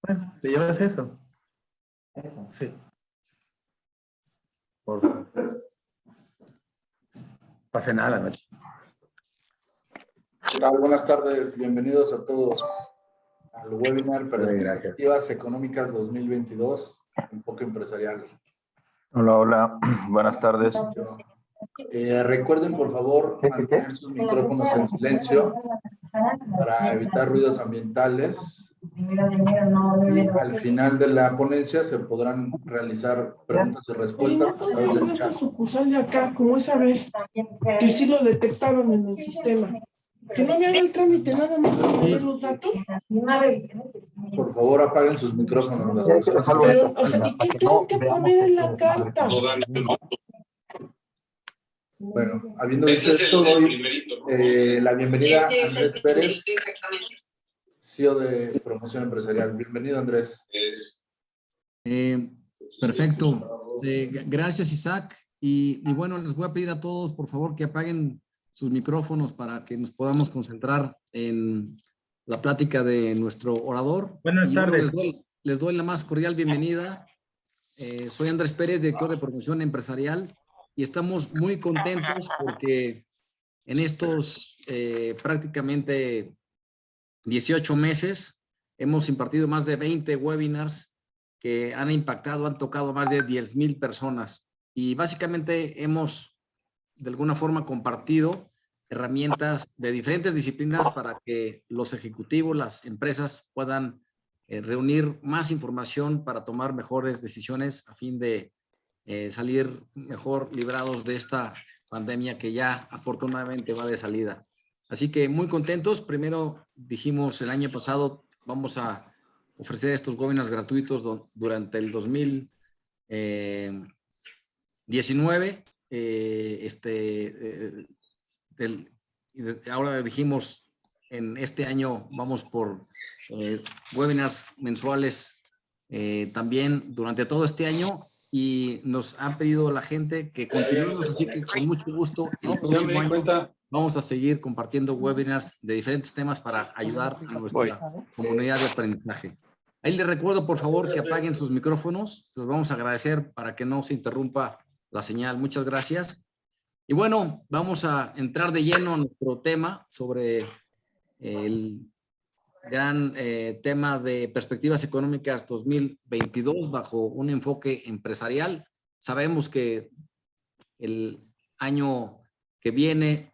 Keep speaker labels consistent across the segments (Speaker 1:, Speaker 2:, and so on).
Speaker 1: Bueno, ¿te llevas eso? Sí. Por favor. Pase nada la noche.
Speaker 2: ¿Qué tal? Buenas tardes, bienvenidos a todos al webinar Perspectivas Económicas 2022, Enfoque Empresarial.
Speaker 3: Hola, hola, buenas tardes.
Speaker 2: Recuerden, por favor, mantener sus micrófonos en silencio para evitar ruidos ambientales. Y al final de la ponencia se podrán realizar preguntas y respuestas a través del chat.
Speaker 4: Sucursal de acá, como esa vez, que sí lo detectaron en el sistema. Que no me haga el trámite, nada más para ver los datos.
Speaker 2: Por favor, apaguen sus micrófonos. Las personas
Speaker 4: Pero, o sea, ¿y qué tengo que poner en la carta?
Speaker 2: Bueno, habiendo dicho esto, doy la bienvenida a Andrés Pérez, CEO de Promoción Empresarial. Bienvenido, Andrés.
Speaker 5: Perfecto. Gracias, Isaac. Y bueno, les voy a pedir a todos, por favor, que apaguen sus micrófonos para que nos podamos concentrar en la plática de nuestro orador.
Speaker 6: Buenas tardes.
Speaker 5: Bueno, les doy la más cordial bienvenida. Soy Andrés Pérez, director de Promoción Empresarial, y estamos muy contentos porque en estos prácticamente 18 meses hemos impartido más de 20 webinars que han impactado, han tocado más de 10,000 personas. Y básicamente hemos, de alguna forma, compartido herramientas de diferentes disciplinas para que los ejecutivos, las empresas puedan reunir más información para tomar mejores decisiones a fin de salir mejor librados de esta pandemia que ya afortunadamente va de salida. Así que muy contentos. Primero dijimos el año pasado vamos a ofrecer estos webinars gratuitos durante el 2019. Ahora dijimos en este año vamos por webinars mensuales también durante todo este año, y nos han pedido la gente que continuemos, así que con mucho gusto el próximo año vamos a seguir compartiendo webinars de diferentes temas para ayudar a nuestra comunidad de aprendizaje. Ahí les recuerdo, por favor, que apaguen sus micrófonos. Los vamos a agradecer para que no se interrumpa la señal. Muchas gracias. Y bueno, vamos a entrar de lleno a nuestro tema sobre el gran tema de perspectivas económicas 2022 bajo un enfoque empresarial. Sabemos que el año que viene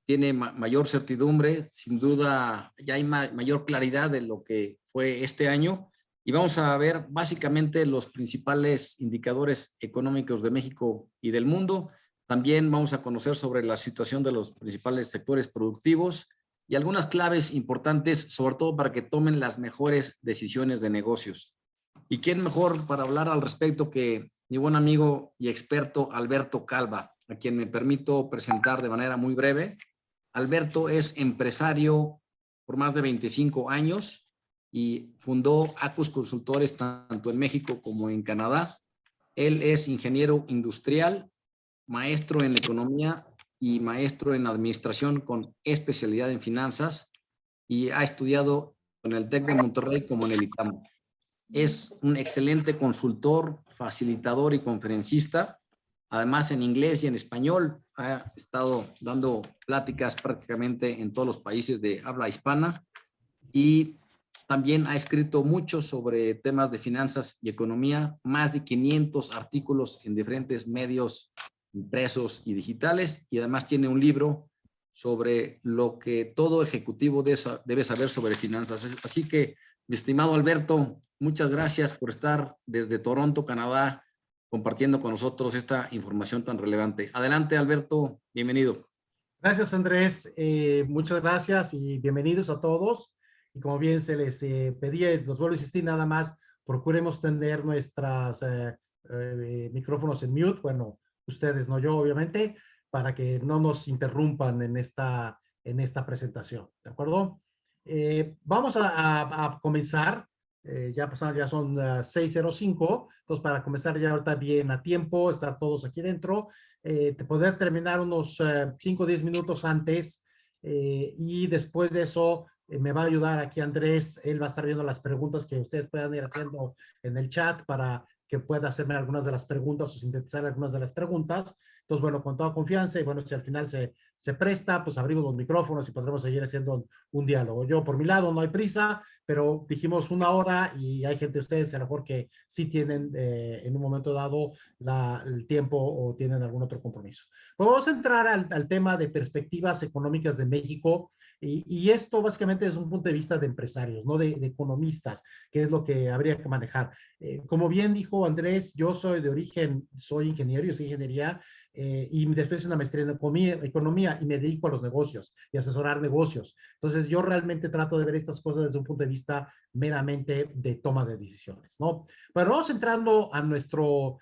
Speaker 5: tiene mayor certidumbre, sin duda ya hay mayor claridad de lo que fue este año, y vamos a ver básicamente los principales indicadores económicos de México y del mundo. También vamos a conocer sobre la situación de los principales sectores productivos y algunas claves importantes, sobre todo para que tomen las mejores decisiones de negocios. ¿Y quién mejor para hablar al respecto que mi buen amigo y experto Alberto Calva, a quien me permito presentar de manera muy breve? Alberto es empresario por más de 25 años y fundó Acus Consultores tanto en México como en Canadá. Él es ingeniero industrial, maestro en economía y maestro en administración con especialidad en finanzas, y ha estudiado en el TEC de Monterrey como en el ITAM. Es un excelente consultor, facilitador y conferencista. Además, en inglés y en español ha estado dando pláticas prácticamente en todos los países de habla hispana, y también ha escrito mucho sobre temas de finanzas y economía, más de 500 artículos en diferentes medios impresos y digitales, y además tiene un libro sobre lo que todo ejecutivo debe saber sobre finanzas. Así que, mi estimado Alberto, muchas gracias por estar desde Toronto, Canadá, compartiendo con nosotros esta información tan relevante. Adelante, Alberto, bienvenido.
Speaker 6: Gracias, Andrés. Muchas gracias y bienvenidos a todos. Y como bien se les pedía, los vuelvo a insistir nada más, procuremos tener nuestros micrófonos en mute. Bueno, ustedes, no yo, obviamente, para que no nos interrumpan en esta presentación. ¿De acuerdo? Vamos a comenzar. Ya son 6:05, entonces para comenzar ya ahorita bien a tiempo, estar todos aquí dentro, poder terminar unos 5 o 10 minutos antes, y después de eso me va a ayudar aquí Andrés, él va a estar viendo las preguntas que ustedes puedan ir haciendo en el chat para que pueda hacerme algunas de las preguntas o sintetizar algunas de las preguntas. Entonces, bueno, con toda confianza y bueno, si al final se presta, pues abrimos los micrófonos y podremos seguir haciendo un diálogo. Yo, por mi lado, no hay prisa, pero dijimos 1 hora y hay gente de ustedes a lo mejor que sí tienen en un momento dado el tiempo o tienen algún otro compromiso. Pues vamos a entrar al tema de perspectivas económicas de México y esto básicamente desde un punto de vista de empresarios, no de economistas, que es lo que habría que manejar. Como bien dijo Andrés, yo soy de origen, soy ingeniero, yo soy ingeniería, y después hice una maestría en economía y me dedico a los negocios y asesorar negocios. Entonces yo realmente trato de ver estas cosas desde un punto de vista meramente de toma de decisiones, ¿no? Pero vamos entrando a nuestro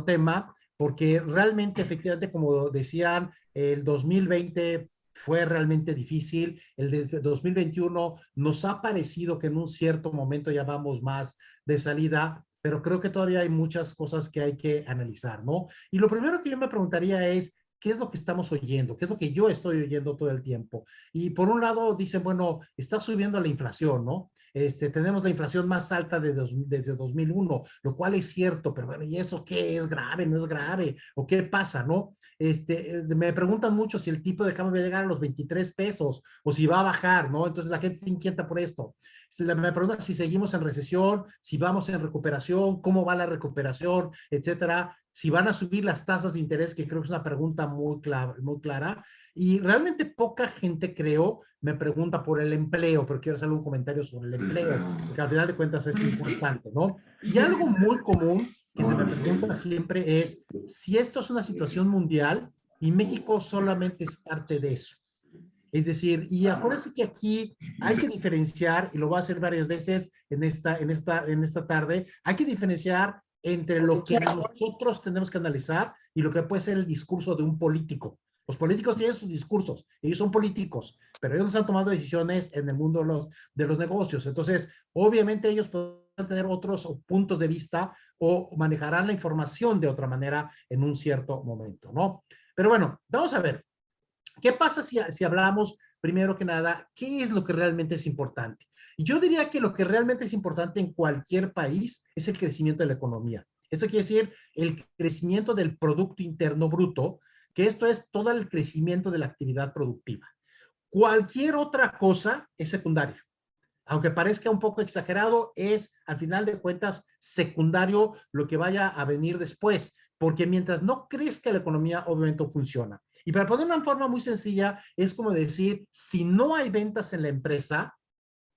Speaker 6: tema, porque realmente, efectivamente, como decían, el 2020 fue realmente difícil. El 2021 nos ha parecido que en un cierto momento ya vamos más de salida, pero creo que todavía hay muchas cosas que hay que analizar, ¿no? Y lo primero que yo me preguntaría es, ¿qué es lo que estamos oyendo? ¿Qué es lo que yo estoy oyendo todo el tiempo? Y por un lado dicen, bueno, está subiendo la inflación, ¿no? Tenemos la inflación más alta desde 2001, lo cual es cierto, pero bueno, ¿y eso qué es grave? ¿No es grave? ¿O qué pasa, no? Me preguntan mucho si el tipo de cambio va a llegar a los 23 pesos o si va a bajar, ¿no? Entonces la gente se inquieta por esto. Me preguntan si seguimos en recesión, si vamos en recuperación, cómo va la recuperación, etcétera, si van a subir las tasas de interés, que creo que es una pregunta muy clara. Y realmente poca gente, creo, me pregunta por el empleo, pero quiero hacer un comentario sobre el empleo, porque al final de cuentas es importante, ¿no? Y algo muy común que se me pregunta siempre es si esto es una situación mundial y México solamente es parte de eso. Es decir, y acuérdense que aquí hay que diferenciar, y lo voy a hacer varias veces en esta tarde, hay que diferenciar entre lo que nosotros tenemos que analizar y lo que puede ser el discurso de un político. Los políticos tienen sus discursos, ellos son políticos, pero ellos no están tomando decisiones en el mundo de los negocios. Entonces, obviamente ellos pueden tener otros puntos de vista o manejarán la información de otra manera en un cierto momento, ¿no? Pero bueno, vamos a ver. ¿Qué pasa si hablamos, primero que nada, qué es lo que realmente es importante? Y yo diría que lo que realmente es importante en cualquier país es el crecimiento de la economía. Esto quiere decir el crecimiento del Producto Interno Bruto, que esto es todo el crecimiento de la actividad productiva. Cualquier otra cosa es secundaria. Aunque parezca un poco exagerado, es al final de cuentas secundario lo que vaya a venir después, porque mientras no crezca la economía, obviamente no funciona. Y para poner una forma muy sencilla, es como decir, si no hay ventas en la empresa,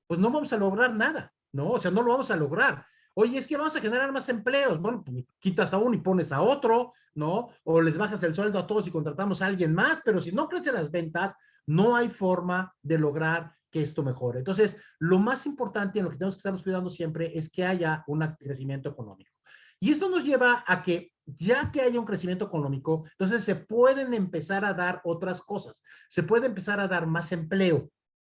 Speaker 6: pues no vamos a lograr nada, ¿no? O sea, no lo vamos a lograr. Oye, es que vamos a generar más empleos. Bueno, pues quitas a uno y pones a otro, ¿no? O les bajas el sueldo a todos y contratamos a alguien más, pero si no crecen las ventas, no hay forma de lograr que esto mejore. Entonces, lo más importante en lo que tenemos que estarnos cuidando siempre es que haya un crecimiento económico. Y esto nos lleva a que ya que haya un crecimiento económico, entonces se pueden empezar a dar otras cosas. Se puede empezar a dar más empleo.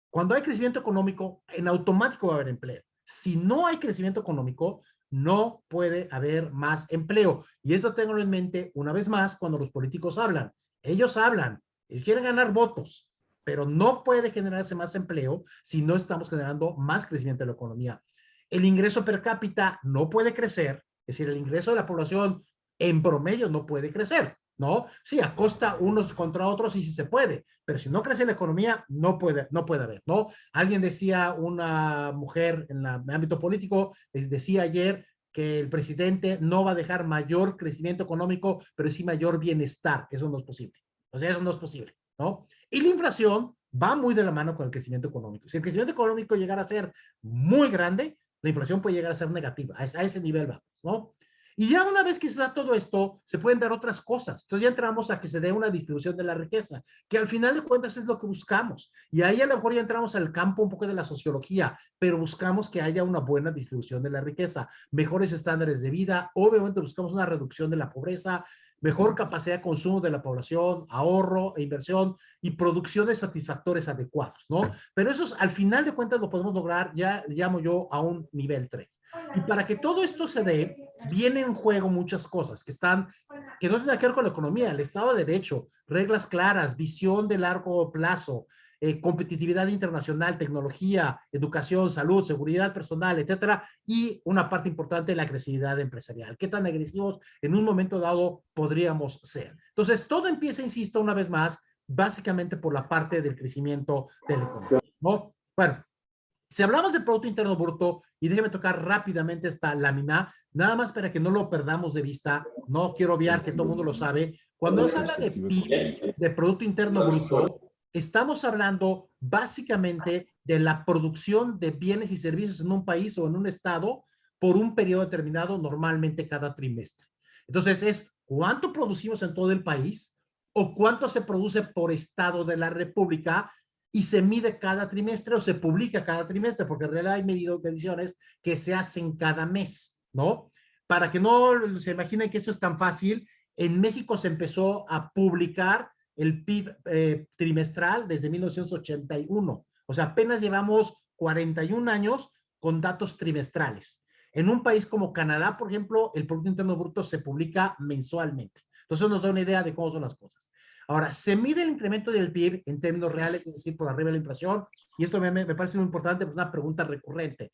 Speaker 6: Cuando hay crecimiento económico, en automático va a haber empleo. Si no hay crecimiento económico, no puede haber más empleo. Y esto tengo en mente una vez más cuando los políticos hablan. Ellos quieren ganar votos, pero no puede generarse más empleo si no estamos generando más crecimiento de la economía. El ingreso per cápita no puede crecer. Es decir, el ingreso de la población en promedio no puede crecer, ¿no? Sí, a costa unos contra otros sí se puede, pero si no crece la economía, no puede haber, ¿no? Alguien decía, una mujer en el ámbito político, decía ayer que el presidente no va a dejar mayor crecimiento económico, pero sí mayor bienestar. Eso no es posible. O sea, eso no es posible, ¿no? Y la inflación va muy de la mano con el crecimiento económico. Si el crecimiento económico llegara a ser muy grande, la inflación puede llegar a ser negativa, a ese nivel va, ¿no? Y ya una vez que se da todo esto, se pueden dar otras cosas. Entonces ya entramos a que se dé una distribución de la riqueza, que al final de cuentas es lo que buscamos. Y ahí a lo mejor ya entramos al campo un poco de la sociología, pero buscamos que haya una buena distribución de la riqueza, mejores estándares de vida, obviamente buscamos una reducción de la pobreza, mejor capacidad de consumo de la población, ahorro e inversión y producción de satisfactores adecuados, ¿no? Pero eso al final de cuentas lo podemos lograr, ya llamo yo, a un nivel 3. Y para que todo esto se dé, vienen en juego muchas cosas que no tienen que ver con la economía, el Estado de Derecho, reglas claras, visión de largo plazo, competitividad internacional, tecnología, educación, salud, seguridad personal, etcétera, y una parte importante, la agresividad empresarial. ¿Qué tan agresivos en un momento dado podríamos ser? Entonces, todo empieza, insisto, una vez más, básicamente por la parte del crecimiento de la economía, ¿no? Bueno, si hablamos de Producto Interno Bruto, y déjeme tocar rápidamente esta lámina, nada más para que no lo perdamos de vista, no quiero obviar que todo el mundo lo sabe, cuando se habla de PIB, de Producto Interno Bruto, estamos hablando básicamente de la producción de bienes y servicios en un país o en un estado por un periodo determinado, normalmente cada trimestre. Entonces, es cuánto producimos en todo el país o cuánto se produce por estado de la República y se mide cada trimestre o se publica cada trimestre, porque en realidad hay mediciones que se hacen cada mes, ¿no? Para que no se imaginen que esto es tan fácil, en México se empezó a publicar el PIB trimestral desde 1981. O sea, apenas llevamos 41 años con datos trimestrales. En un país como Canadá, por ejemplo, el Producto Interno Bruto se publica mensualmente. Entonces nos da una idea de cómo son las cosas. Ahora, se mide el incremento del PIB en términos reales, es decir, por arriba de la inflación, y esto me parece muy importante, pues una pregunta recurrente.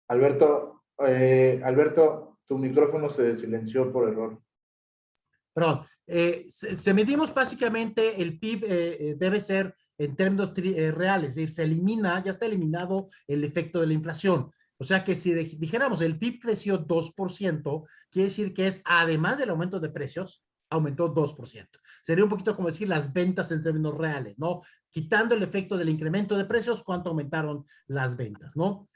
Speaker 2: Alberto, tu micrófono se silenció por error.
Speaker 6: Perdón, se medimos básicamente el PIB debe ser en términos reales, es decir, se elimina, ya está eliminado el efecto de la inflación. O sea que si dijéramos el PIB creció 2%, quiere decir que es, además del aumento de precios, aumentó 2%. Sería un poquito como decir las ventas en términos reales, ¿no? Quitando el efecto del incremento de precios, ¿cuánto aumentaron las ventas, no?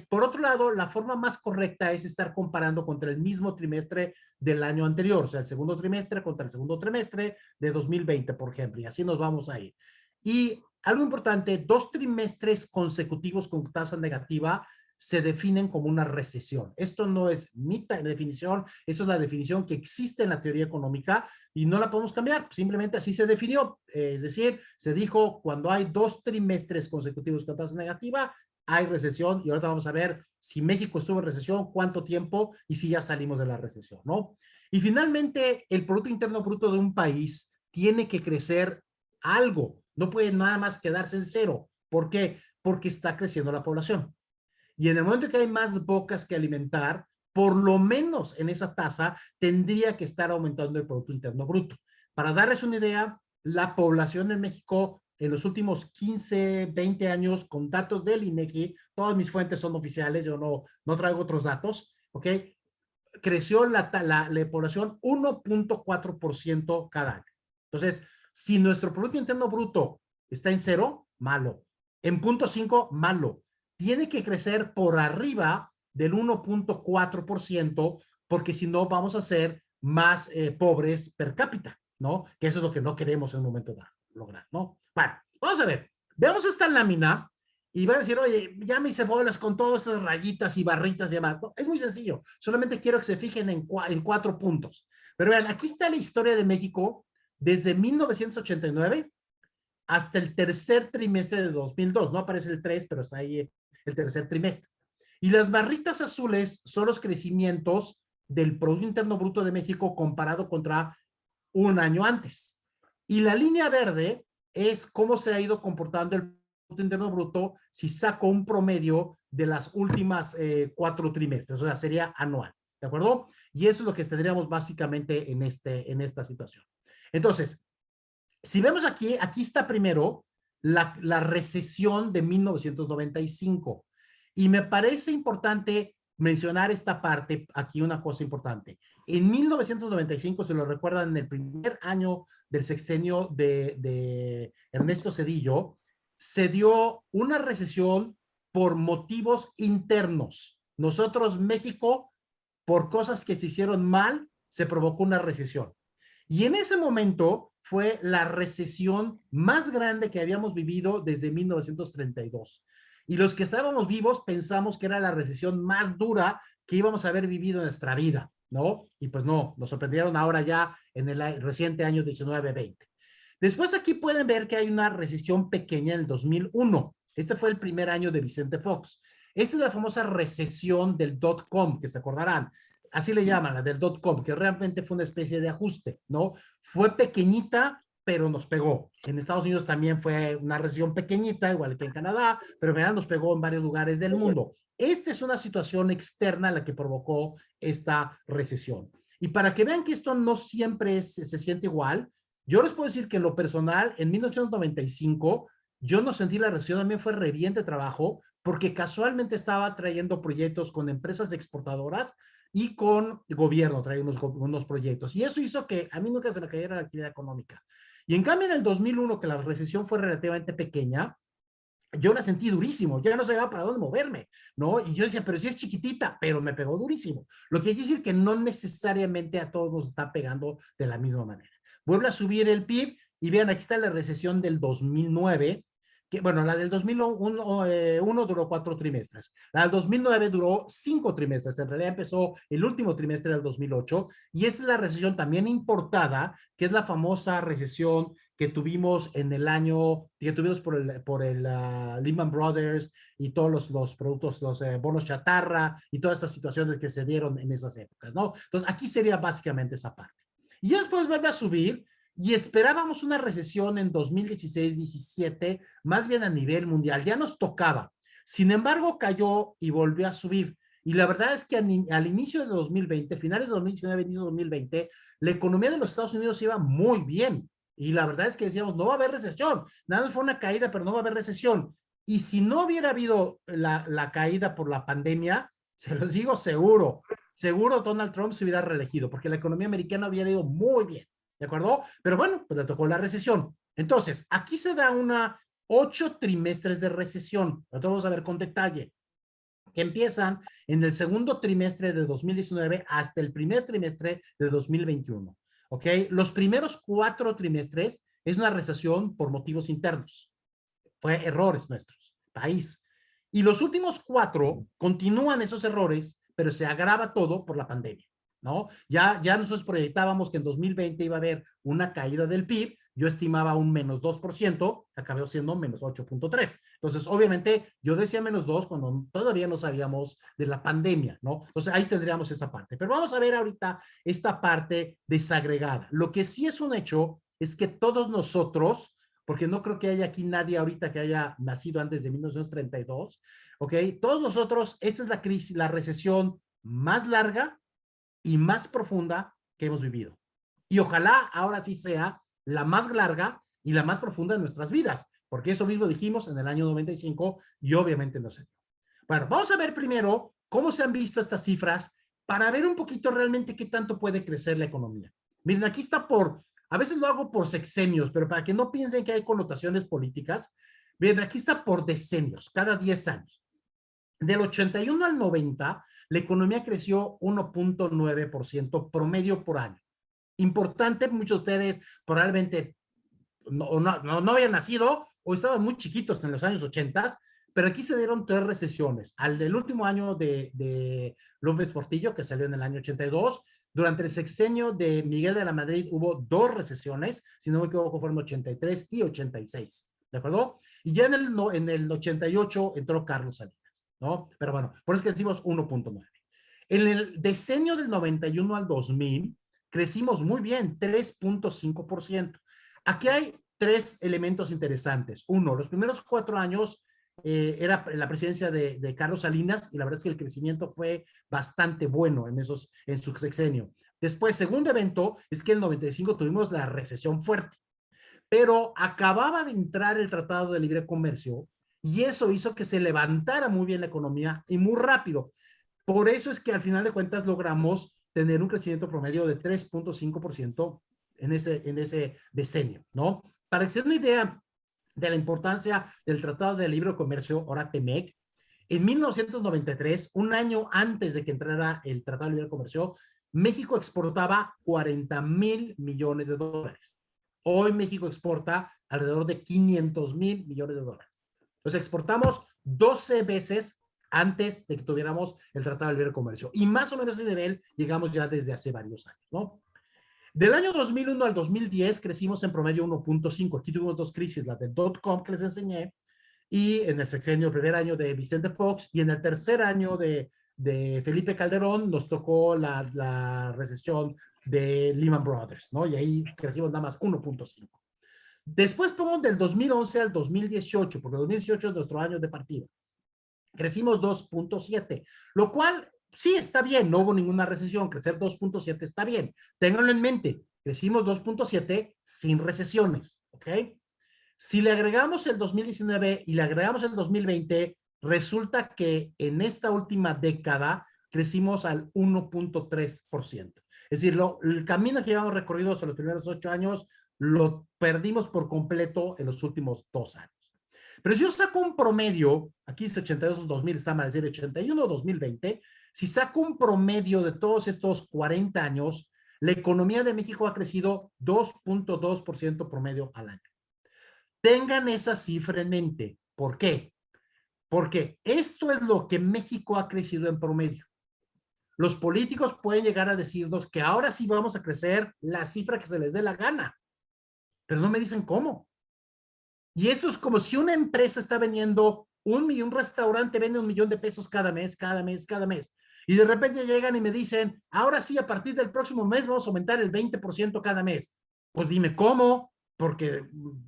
Speaker 6: Por otro lado, la forma más correcta es estar comparando contra el mismo trimestre del año anterior, o sea, el segundo trimestre contra el segundo trimestre de 2020, por ejemplo, y así nos vamos a ir. Y algo importante, 2 trimestres consecutivos con tasa negativa se definen como una recesión. Esto no es mi definición, eso es la definición que existe en la teoría económica y no la podemos cambiar, simplemente así se definió. Es decir, se dijo cuando hay 2 trimestres consecutivos con tasa negativa, hay recesión y ahorita vamos a ver si México estuvo en recesión, cuánto tiempo y si ya salimos de la recesión, ¿no? Y finalmente, el Producto Interno Bruto de un país tiene que crecer algo, no puede nada más quedarse en cero. ¿Por qué? Porque está creciendo la población. Y en el momento que hay más bocas que alimentar, por lo menos en esa tasa tendría que estar aumentando el Producto Interno Bruto. Para darles una idea, la población en México en los últimos 15, 20 años, con datos del INEGI, todas mis fuentes son oficiales, yo no traigo otros datos, ¿ok? Creció la población 1.4% cada año. Entonces, si nuestro Producto Interno Bruto está en 0, malo. En 0.5, malo. Tiene que crecer por arriba del 1.4%, porque si no vamos a ser más pobres per cápita, ¿no? Que eso es lo que no queremos en un momento dado lograr, ¿no? Bueno, vamos a ver. Veamos esta lámina y van a decir, oye, ya me hice bolas con todas esas rayitas y barritas y demás. No, es muy sencillo. Solamente quiero que se fijen en 4 puntos. Pero vean, aquí está la historia de México desde 1989 hasta el tercer trimestre de 2002. No aparece el 3, pero está ahí el tercer trimestre. Y las barritas azules son los crecimientos del Producto Interno Bruto de México comparado contra un año antes. Y la línea verde es cómo se ha ido comportando el Producto Interno Bruto si saco un promedio de las últimas 4 trimestres, o sea, sería anual, ¿de acuerdo? Y eso es lo que tendríamos básicamente en esta situación. Entonces, si vemos aquí está primero la recesión de 1995. Y me parece importante mencionar esta parte, aquí una cosa importante. En 1995, se lo recuerdan, en el primer año del sexenio de Ernesto Zedillo, se dio una recesión por motivos internos. Nosotros, México, por cosas que se hicieron mal, se provocó una recesión. Y en ese momento fue la recesión más grande que habíamos vivido desde 1932. Y los que estábamos vivos pensamos que era la recesión más dura que íbamos a haber vivido en nuestra vida, ¿no? Y pues no, nos sorprendieron ahora ya en el reciente año 19-20. Después aquí pueden ver que hay una recesión pequeña en el 2001. Este fue el primer año de Vicente Fox. Esta es la famosa recesión del .com, que se acordarán. así le llaman, la del .com, que realmente fue una especie de ajuste, ¿no? Fue pequeñita, pero nos pegó. En Estados Unidos también fue una recesión pequeñita, igual que en Canadá, pero en general nos pegó en varios lugares del mundo. Esta es una situación externa la que provocó esta recesión. Y para que vean que esto no siempre se siente igual, yo les puedo decir que en lo personal, en 1995, yo no sentí la recesión, también fue re bien de trabajo, porque casualmente estaba trayendo proyectos con empresas exportadoras y con el gobierno, traía unos proyectos. Y eso hizo que a mí nunca se me cayera la actividad económica. Y en cambio en el 2001, que la recesión fue relativamente pequeña, yo la sentí durísimo, ya no sabía para dónde moverme, ¿no? Y yo decía, pero si es chiquitita, pero me pegó durísimo. Lo que quiere decir que no necesariamente a todos nos está pegando de la misma manera. Vuelve a subir el PIB y vean, aquí está la recesión del 2009, que bueno, la del 2001 duró 4 trimestres, la del 2009 duró 5 trimestres, en realidad empezó el último trimestre del 2008, y esa es la recesión también importada, que es la famosa recesión que tuvimos en el año, que tuvimos por el Lehman Brothers y todos los productos, los bonos chatarra y todas estas situaciones que se dieron en esas épocas, ¿no? Entonces, aquí sería básicamente esa parte. Y después vuelve a subir y esperábamos una recesión en 2016-17, más bien a nivel mundial, ya nos tocaba. Sin embargo, cayó y volvió a subir. Y la verdad es que al inicio de 2020, finales de 2019, inicio de 2020, la economía de los Estados Unidos iba muy bien. Y la verdad es que decíamos, no va a haber recesión. Nada más fue una caída, pero no va a haber recesión. Y si no hubiera habido la caída por la pandemia, se los digo seguro Donald Trump se hubiera reelegido, porque la economía americana hubiera ido muy bien, ¿de acuerdo? Pero bueno, pues le tocó la recesión. Entonces, aquí se da 8 trimestres de recesión. Lo vamos a ver con detalle, que empiezan en el segundo trimestre de 2019 hasta el primer trimestre de 2021. ¿Ok? Los primeros 4 trimestres es una recesión por motivos internos. Fue errores nuestros, país. Y los últimos 4 continúan esos errores, pero se agrava todo por la pandemia, ¿no? Ya nosotros proyectábamos que en 2020 iba a haber una caída del PIB, yo estimaba un menos 2%, acabó siendo menos 8.3. Entonces, obviamente, yo decía menos 2 cuando todavía no sabíamos de la pandemia, ¿no? Entonces, ahí tendríamos esa parte. Pero vamos a ver ahorita esta parte desagregada. Lo que sí es un hecho es que todos nosotros, porque no creo que haya aquí nadie ahorita que haya nacido antes de 1932, ¿ok? Todos nosotros, esta es la crisis, la recesión más larga y más profunda que hemos vivido. Y ojalá ahora sí sea la más larga y la más profunda de nuestras vidas, porque eso mismo dijimos en el año 95 y obviamente no se dio. Bueno, vamos a ver primero cómo se han visto estas cifras para ver un poquito realmente qué tanto puede crecer la economía. Miren, aquí está a veces lo hago por sexenios, pero para que no piensen que hay connotaciones políticas, miren, aquí está por decenios, cada 10 años. Del 81 al 90, la economía creció 1.9% promedio por año. Importante, muchos de ustedes probablemente no habían nacido o estaban muy chiquitos en los años 80, pero aquí se dieron 3 recesiones. Al del último año de López Portillo, que salió en el año 82, durante el sexenio de Miguel de la Madrid hubo 2 recesiones, si no me equivoco fueron 83 y 86, ¿de acuerdo? Y ya en el 88 entró Carlos Salinas, ¿no? Pero bueno, por eso que decimos 1.9. En el decenio del 91 al 2000, crecimos muy bien, 3.5%. Aquí hay 3 elementos interesantes. Uno, los primeros 4 años era la presidencia de Carlos Salinas y la verdad es que el crecimiento fue bastante bueno en su sexenio. Después, segundo evento, es que en el 95 tuvimos la recesión fuerte, pero acababa de entrar el Tratado de Libre Comercio y eso hizo que se levantara muy bien la economía y muy rápido. Por eso es que al final de cuentas logramos tener un crecimiento promedio de 3.5% en ese decenio, ¿no? Para que se den una idea de la importancia del Tratado de Libre Comercio, ahora TEMEC, en 1993, un año antes de que entrara el Tratado de Libre Comercio, México exportaba 40,000 millones de dólares. Hoy México exporta alrededor de 500,000 millones de dólares. Entonces exportamos 12 veces antes de que tuviéramos el Tratado de Libre Comercio. Y más o menos ese nivel llegamos ya desde hace varios años, ¿no? Del año 2001 al 2010 crecimos en promedio 1.5. Aquí tuvimos 2 crisis, la de .com que les enseñé, y en el sexenio, el primer año de Vicente Fox, y en el tercer año de de Felipe Calderón, nos tocó la recesión de Lehman Brothers, ¿no? Y ahí crecimos nada más 1.5. Después pongo del 2011 al 2018, porque 2018 es nuestro año de partida. Crecimos 2.7, lo cual sí está bien, no hubo ninguna recesión, crecer 2.7 está bien. Ténganlo en mente, crecimos 2.7 sin recesiones, ¿ok? Si le agregamos el 2019 y le agregamos el 2020, resulta que en esta última década crecimos al 1.3%. Es decir, el camino que llevamos recorrido en los primeros 8 años lo perdimos por completo en los últimos 2 años. Pero si yo saco un promedio, aquí es 82-2000, está mal decir 81-2020, si saco un promedio de todos estos 40 años, la economía de México ha crecido 2.2% promedio al año. Tengan esa cifra en mente. ¿Por qué? Porque esto es lo que México ha crecido en promedio. Los políticos pueden llegar a decirnos que ahora sí vamos a crecer la cifra que se les dé la gana, pero no me dicen cómo. Y eso es como si una empresa está vendiendo un restaurante vende $1,000,000 cada mes, cada mes, cada mes. Y de repente llegan y me dicen, ahora sí, a partir del próximo mes vamos a aumentar el 20% cada mes. Pues dime cómo, porque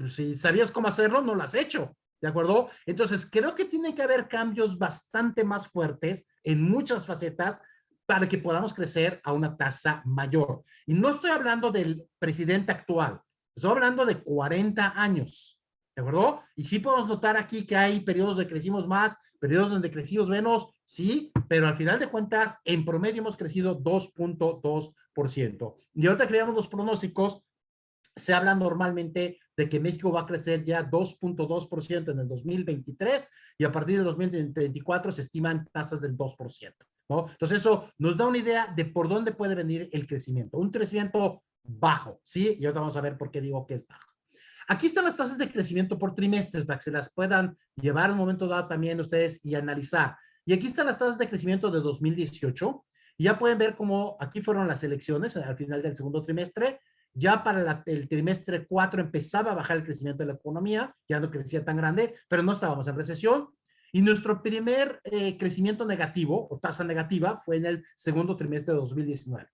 Speaker 6: si sabías cómo hacerlo, no lo has hecho. ¿De acuerdo? Entonces, creo que tiene que haber cambios bastante más fuertes en muchas facetas para que podamos crecer a una tasa mayor. Y no estoy hablando del presidente actual, estoy hablando de 40 años. ¿De acuerdo? Y sí podemos notar aquí que hay periodos donde crecimos más, periodos donde crecimos menos, sí, pero al final de cuentas, en promedio hemos crecido 2.2%. Y ahorita que veamos los pronósticos, se habla normalmente de que México va a crecer ya 2.2% en el 2023 y a partir del 2024 se estiman tasas del 2%, ¿no? Entonces eso nos da una idea de por dónde puede venir el crecimiento. Un crecimiento bajo, ¿sí? Y ahorita vamos a ver por qué digo que es bajo. Aquí están las tasas de crecimiento por trimestres para que se las puedan llevar en un momento dado también ustedes y analizar. Y aquí están las tasas de crecimiento de 2018. Y ya pueden ver cómo aquí fueron las elecciones al final del segundo trimestre. Ya para el trimestre 4 empezaba a bajar el crecimiento de la economía, ya no crecía tan grande, pero no estábamos en recesión. Y nuestro primer crecimiento negativo o tasa negativa fue en el segundo trimestre de 2019.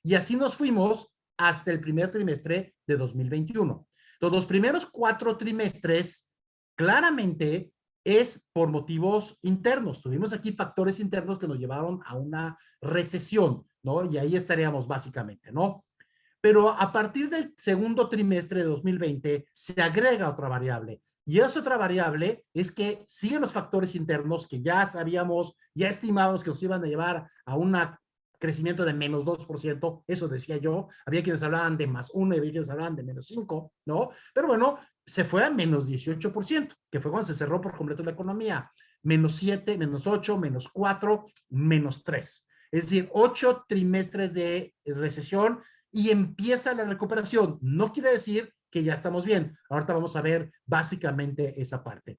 Speaker 6: Y así nos fuimos hasta el primer trimestre de 2021. Entonces, los primeros 4 trimestres claramente es por motivos internos. Tuvimos aquí factores internos que nos llevaron a una recesión, ¿no? Y ahí estaríamos básicamente, ¿no? Pero a partir del segundo trimestre de 2020 se agrega otra variable. Y esa otra variable es que siguen los factores internos que ya sabíamos, ya estimábamos que nos iban a llevar a un crecimiento de menos 2%, eso decía yo. Había quienes hablaban de más 1 y había quienes hablaban de menos 5, ¿no? Pero bueno, se fue a menos 18%, que fue cuando se cerró por completo la economía. Menos 7, menos 8, menos 4, menos 3. Es decir, 8 trimestres de recesión y empieza la recuperación. No quiere decir que ya estamos bien. Ahorita vamos a ver básicamente esa parte.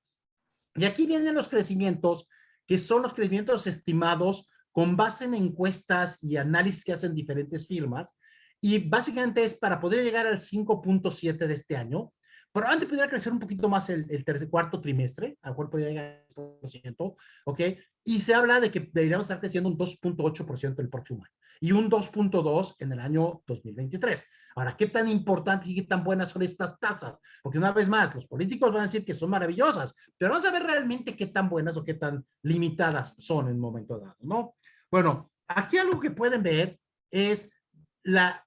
Speaker 6: Y aquí vienen los crecimientos, que son los crecimientos estimados con base en encuestas y análisis que hacen diferentes firmas. Y básicamente es para poder llegar al 5.7 de este año. Probablemente pudiera crecer un poquito más el cuarto trimestre, a lo mejor podría llegar al 2%, ¿ok? Y se habla de que deberíamos estar creciendo un 2.8% el próximo año y un 2.2% en el año 2023. Ahora, ¿qué tan importantes y qué tan buenas son estas tasas? Porque una vez más, los políticos van a decir que son maravillosas, pero vamos a ver realmente qué tan buenas o qué tan limitadas son en un momento dado, ¿no? Bueno, aquí algo que pueden ver es,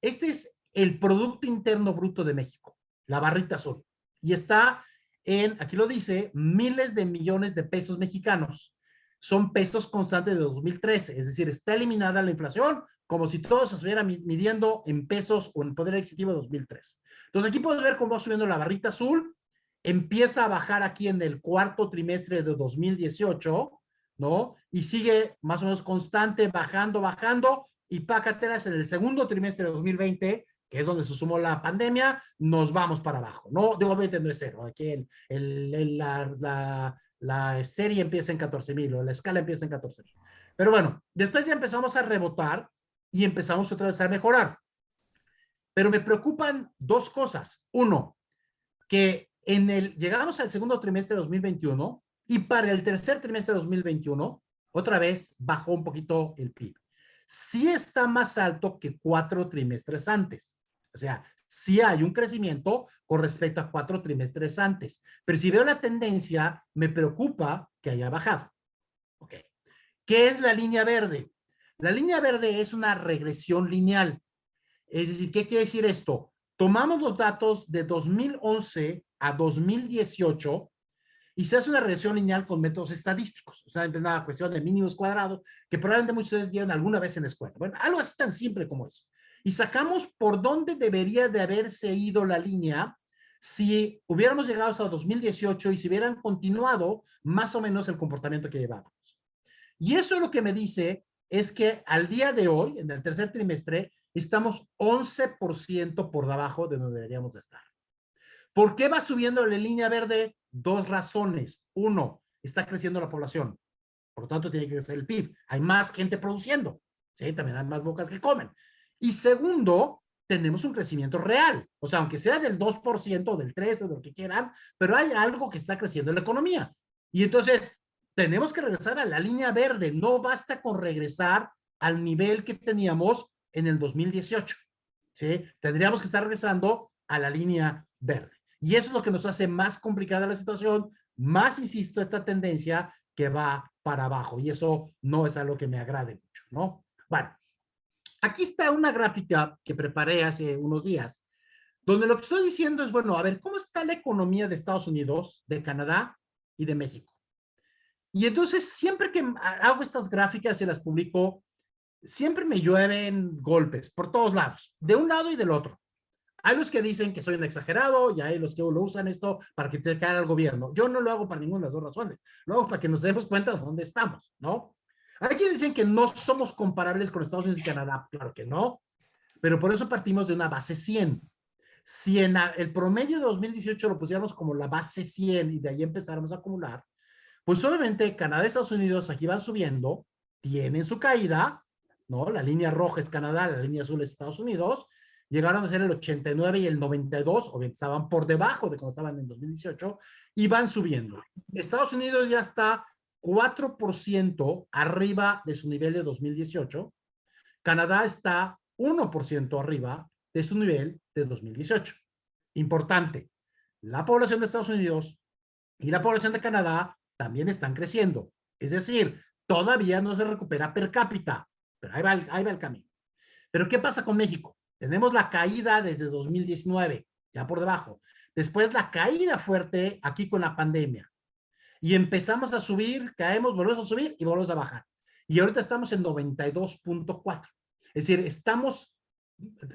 Speaker 6: este es el Producto Interno Bruto de México, la barrita azul. Y está en, aquí lo dice, miles de millones de pesos mexicanos. Son pesos constantes de 2013, es decir, está eliminada la inflación como si todo se estuviera midiendo en pesos o en poder adquisitivo de 2003. Entonces aquí puedes ver cómo va subiendo la barrita azul, empieza a bajar aquí en el cuarto trimestre de 2018, ¿no? Y sigue más o menos constante, bajando, y pácatelas en el segundo trimestre de 2020, que es donde se sumó la pandemia, nos vamos para abajo, ¿no? Obviamente no es cero, aquí la serie empieza en 14,000 o la escala empieza en 14,000. Pero bueno, después ya empezamos a rebotar y empezamos otra vez a mejorar. Pero me preocupan 2 cosas. Uno, que llegamos al segundo trimestre de 2021 y para el tercer trimestre de 2021, otra vez bajó un poquito el PIB. Sí está más alto que 4 trimestres antes. O sea, sí hay un crecimiento con respecto a 4 trimestres antes. Pero si veo la tendencia, me preocupa que haya bajado. Ok. ¿Qué es la línea verde? La línea verde es una regresión lineal. Es decir, ¿qué quiere decir esto? Tomamos los datos de 2011 a 2018 y se hace una regresión lineal con métodos estadísticos. O sea, es una cuestión de mínimos cuadrados que probablemente muchos de ustedes vieron alguna vez en la escuela. Bueno, algo así tan simple como eso. Y sacamos por dónde debería de haberse ido la línea si hubiéramos llegado hasta 2018 y si hubieran continuado más o menos el comportamiento que llevábamos. Y eso lo que me dice es que al día de hoy, en el tercer trimestre, estamos 11% por debajo de donde deberíamos de estar. ¿Por qué va subiendo la línea verde? 2 razones. 1, está creciendo la población. Por lo tanto, tiene que crecer el PIB. Hay más gente produciendo. ¿Sí? También hay más bocas que comen. Y segundo, tenemos un crecimiento real. O sea, aunque sea del 2%, del 13%, de lo que quieran, pero hay algo que está creciendo en la economía. Y entonces, tenemos que regresar a la línea verde. No basta con regresar al nivel que teníamos en el 2018. ¿Sí? Tendríamos que estar regresando a la línea verde. Y eso es lo que nos hace más complicada la situación, más, insisto, esta tendencia que va para abajo. Y eso no es algo que me agrade mucho, ¿no? Bueno, aquí está una gráfica que preparé hace unos días, donde lo que estoy diciendo es, bueno, a ver, ¿cómo está la economía de Estados Unidos, de Canadá y de México? Y entonces, siempre que hago estas gráficas y las publico, siempre me llueven golpes por todos lados, de un lado y del otro. Hay los que dicen que soy un exagerado y hay los que lo usan esto para que te caiga el gobierno. Yo no lo hago para ninguna de las dos razones. Lo hago para que nos demos cuenta de dónde estamos, ¿no? Hay quienes dicen que no somos comparables con Estados Unidos y Canadá. Claro que no. Pero por eso partimos de una base 100. Si en el promedio de 2018 lo pusiéramos como la base 100 y de ahí empezáramos a acumular, pues obviamente Canadá y Estados Unidos aquí van subiendo, tienen su caída, ¿no? La línea roja es Canadá, la línea azul es Estados Unidos. Llegaron a ser el 89 y el 92, o bien estaban por debajo de cuando estaban en 2018, y van subiendo. Estados Unidos ya está 4% arriba de su nivel de 2018. Canadá está 1% arriba de su nivel de 2018. Importante, la población de Estados Unidos y la población de Canadá también están creciendo. Es decir, todavía no se recupera per cápita, pero ahí va el camino. Pero ¿qué pasa con México? Tenemos la caída desde 2019, ya por debajo. Después la caída fuerte aquí con la pandemia. Y empezamos a subir, caemos, volvemos a subir y volvemos a bajar. Y ahorita estamos en 92.4. Es decir,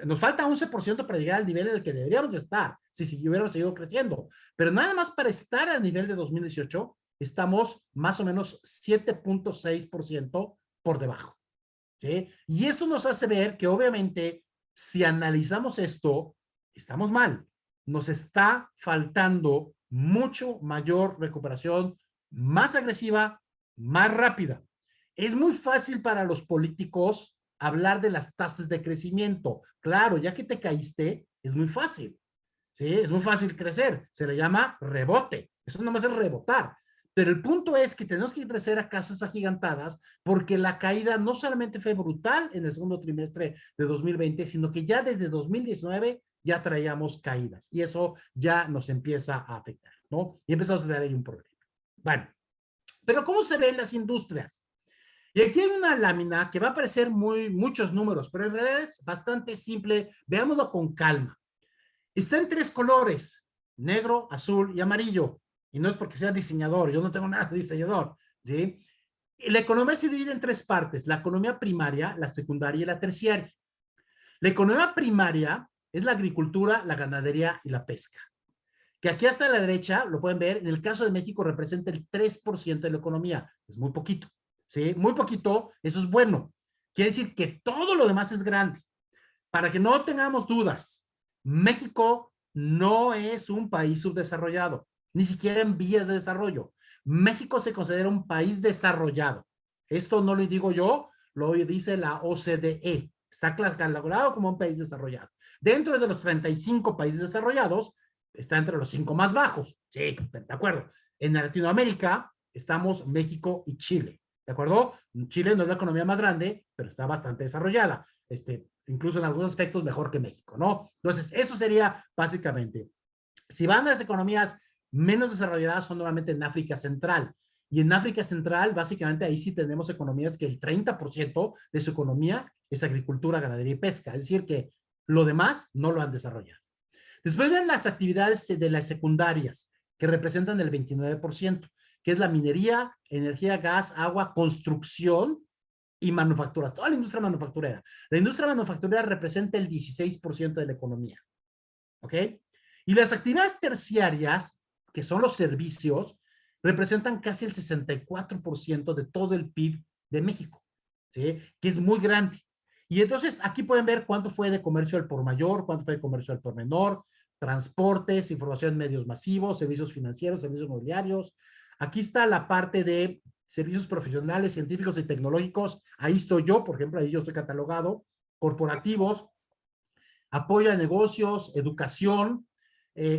Speaker 6: nos falta 11% para llegar al nivel en el que deberíamos de estar, si hubiéramos seguido creciendo. Pero nada más para estar al nivel de 2018, estamos más o menos 7.6% por debajo. ¿Sí? Y esto nos hace ver que obviamente si analizamos esto, estamos mal. Nos está faltando mucho mayor recuperación, más agresiva, más rápida. Es muy fácil para los políticos hablar de las tasas de crecimiento. Claro, ya que te caíste, es muy fácil. ¿Sí? Es muy fácil crecer. Se le llama rebote. Eso no más es rebotar. Pero el punto es que tenemos que crecer a casas agigantadas porque la caída no solamente fue brutal en el segundo trimestre de 2020, sino que ya desde 2019 ya traíamos caídas y eso ya nos empieza a afectar, ¿no? Y empezamos a tener ahí un problema. Bueno, pero ¿cómo se ven las industrias? Y aquí hay una lámina que va a aparecer muchos números, pero en realidad es bastante simple. Veámoslo con calma. Está en 3 colores, negro, azul y amarillo. Y no es porque sea diseñador, yo no tengo nada de diseñador, ¿sí? La economía se divide en 3 partes, la economía primaria, la secundaria y la terciaria. La economía primaria es la agricultura, la ganadería y la pesca. Que aquí hasta la derecha, lo pueden ver, en el caso de México representa el 3% de la economía. Es muy poquito, ¿sí? Muy poquito, eso es bueno. Quiere decir que todo lo demás es grande. Para que no tengamos dudas, México no es un país subdesarrollado, ni siquiera en vías de desarrollo. México se considera un país desarrollado. Esto no lo digo yo, lo dice la OCDE. Está catalogado como un país desarrollado. Dentro de los 35 países desarrollados, está entre los 5 más bajos. Sí, de acuerdo. En Latinoamérica estamos México y Chile. ¿de acuerdo? Chile no es la economía más grande, pero está bastante desarrollada, incluso en algunos aspectos mejor que México, ¿no? Entonces, eso sería básicamente. Si van a las economías menos desarrolladas, son normalmente en África Central. Y en África Central, básicamente, ahí sí tenemos economías que el 30% de su economía es agricultura, ganadería y pesca. Es decir, que lo demás no lo han desarrollado. Después ven las actividades de las secundarias, que representan el 29%, que es la minería, energía, gas, agua, construcción y manufacturas. Toda la industria manufacturera. La industria manufacturera representa el 16% de la economía. ¿Ok? Y las actividades terciarias, que son los servicios, representan casi el 64% de todo el PIB de México, ¿sí? Que es muy grande. Y entonces aquí pueden ver cuánto fue de comercio al por mayor, cuánto fue de comercio al por menor, transportes, información en medios masivos, servicios financieros, servicios mobiliarios. Aquí está la parte de servicios profesionales, científicos y tecnológicos. Ahí estoy yo, por ejemplo, ahí yo estoy catalogado. Corporativos, apoyo a negocios, educación,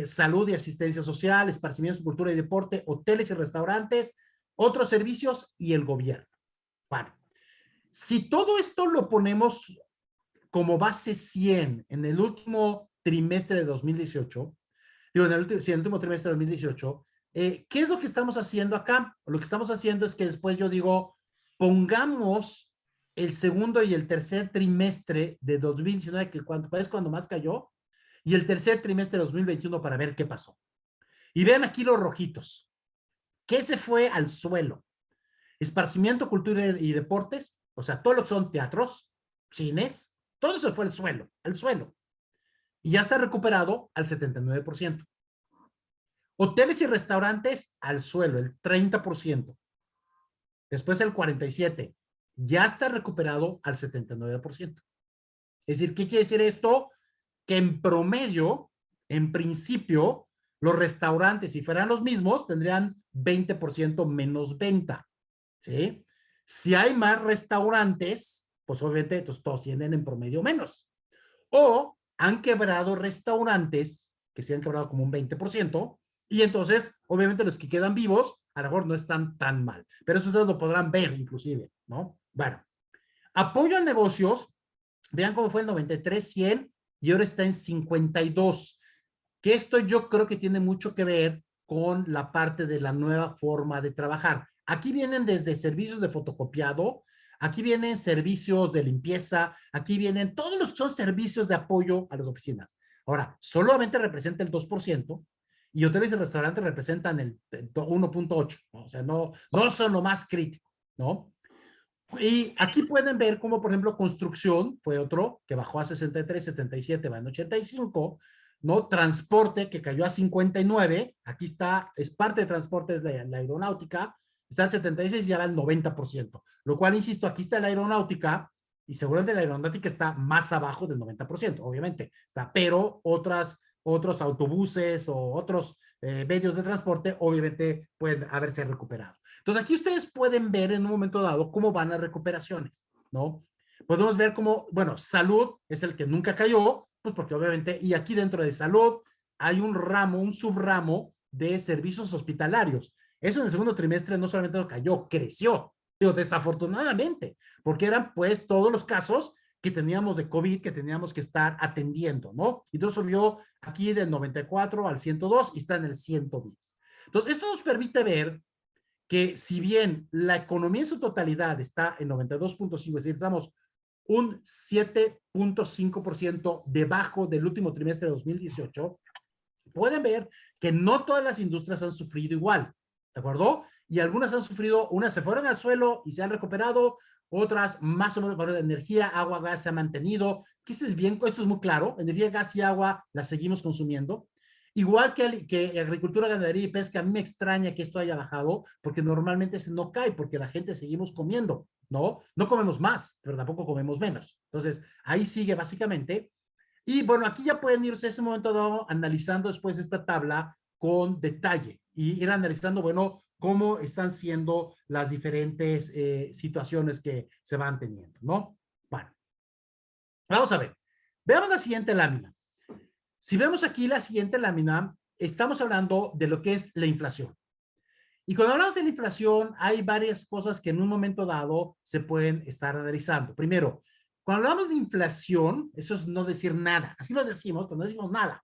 Speaker 6: salud y asistencia social, esparcimiento, cultura y deporte, hoteles y restaurantes, otros servicios y el gobierno. Bueno, si todo esto lo ponemos como base 100 en el último trimestre de 2018, digo, en el último trimestre de 2018, ¿qué es lo que estamos haciendo acá? Lo que estamos haciendo es que después yo digo, pongamos el segundo y el tercer trimestre de 2019, que es cuando más cayó, y el tercer trimestre de 2021 para ver qué pasó. Y vean aquí los rojitos. ¿Qué se fue al suelo? Esparcimiento, cultura y deportes, o sea, todo lo que son teatros, cines, todo eso fue al suelo. Y ya está recuperado al 79%. Hoteles y restaurantes al suelo, el 30%. Después el 47%. Ya está recuperado al 79%. Es decir, ¿qué quiere decir esto? Que en promedio, en principio, los restaurantes, si fueran los mismos, tendrían 20% menos venta, ¿sí? Si hay más restaurantes, pues obviamente todos tienen en promedio menos. O han quebrado restaurantes, que se han quebrado como un 20%, y entonces, obviamente, los que quedan vivos, a lo mejor no están tan mal. Pero eso ustedes lo podrán ver, inclusive, ¿no? Bueno, apoyo a negocios, vean cómo fue el 93, 100, y ahora está en 52. Que esto yo creo que tiene mucho que ver con la parte de la nueva forma de trabajar. Aquí vienen desde servicios de fotocopiado, aquí vienen servicios de limpieza, aquí vienen todos los que son servicios de apoyo a las oficinas. Ahora, solamente representa el 2%, y hoteles y restaurantes representan el 1.8%, ¿no? O sea, no son lo más crítico, ¿no? Y aquí pueden ver cómo, por ejemplo, construcción fue otro que bajó a 63, 77, va en 85, ¿no? Transporte que cayó a 59, aquí está, es parte de transporte, es la aeronáutica, está al 76 y ya va al 90%, lo cual, insisto, aquí está la aeronáutica y seguramente la aeronáutica está más abajo del 90%, obviamente, está, pero otros autobuses o otros medios de transporte obviamente pueden haberse recuperado. Entonces aquí ustedes pueden ver en un momento dado cómo van las recuperaciones, ¿no? Podemos ver cómo, bueno, salud es el que nunca cayó, pues porque obviamente, y aquí dentro de salud hay un ramo, un subramo de servicios hospitalarios. Eso en el segundo trimestre no solamente no cayó, creció, pero desafortunadamente, porque eran pues todos los casos que teníamos de COVID que teníamos que estar atendiendo, ¿no? Y entonces subió aquí del 94 al 102 y está en el 110. Entonces, esto nos permite ver que si bien la economía en su totalidad está en 92.5, es decir, estamos un 7.5% debajo del último trimestre de 2018, pueden ver que no todas las industrias han sufrido igual, ¿de acuerdo? Y algunas han sufrido, unas se fueron al suelo y se han recuperado, otras más o menos, para energía, agua, gas se ha mantenido, que esto es bien, esto es muy claro, energía, gas y agua las seguimos consumiendo. Igual que agricultura, ganadería y pesca, a mí me extraña que esto haya bajado, porque normalmente se no cae, porque la gente seguimos comiendo, ¿no? No comemos más, pero tampoco comemos menos. Entonces, ahí sigue básicamente. Y bueno, aquí ya pueden irse a ese momento dado analizando después esta tabla con detalle y ir analizando, bueno, cómo están siendo las diferentes situaciones que se van teniendo, ¿no? Bueno, vamos a ver. Veamos la siguiente lámina. Si vemos aquí la siguiente lámina, estamos hablando de lo que es la inflación. Y cuando hablamos de la inflación, hay varias cosas que en un momento dado se pueden estar analizando. Primero, cuando hablamos de inflación, eso es no decir nada. Así lo decimos, pero no decimos nada.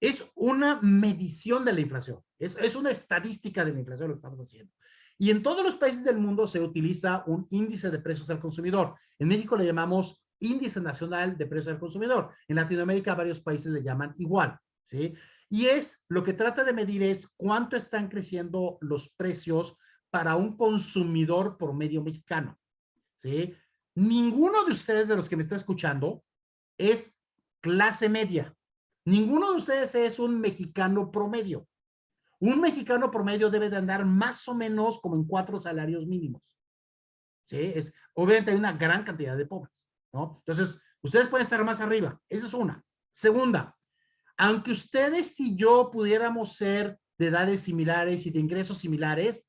Speaker 6: Es una medición de la inflación. Es una estadística de la inflación lo que estamos haciendo. Y en todos los países del mundo se utiliza un índice de precios al consumidor. En México le llamamos índice nacional de precios al consumidor. En Latinoamérica varios países le llaman igual, ¿sí? Y lo que trata de medir es cuánto están creciendo los precios para un consumidor promedio mexicano, ¿sí? Ninguno de ustedes, de los que me está escuchando, es clase media. Ninguno de ustedes es un mexicano promedio. Un mexicano promedio debe de andar más o menos como en 4 salarios mínimos, ¿sí? Obviamente hay una gran cantidad de pobres, ¿no? Entonces, ustedes pueden estar más arriba. Esa es una. Segunda, aunque ustedes y yo pudiéramos ser de edades similares y de ingresos similares,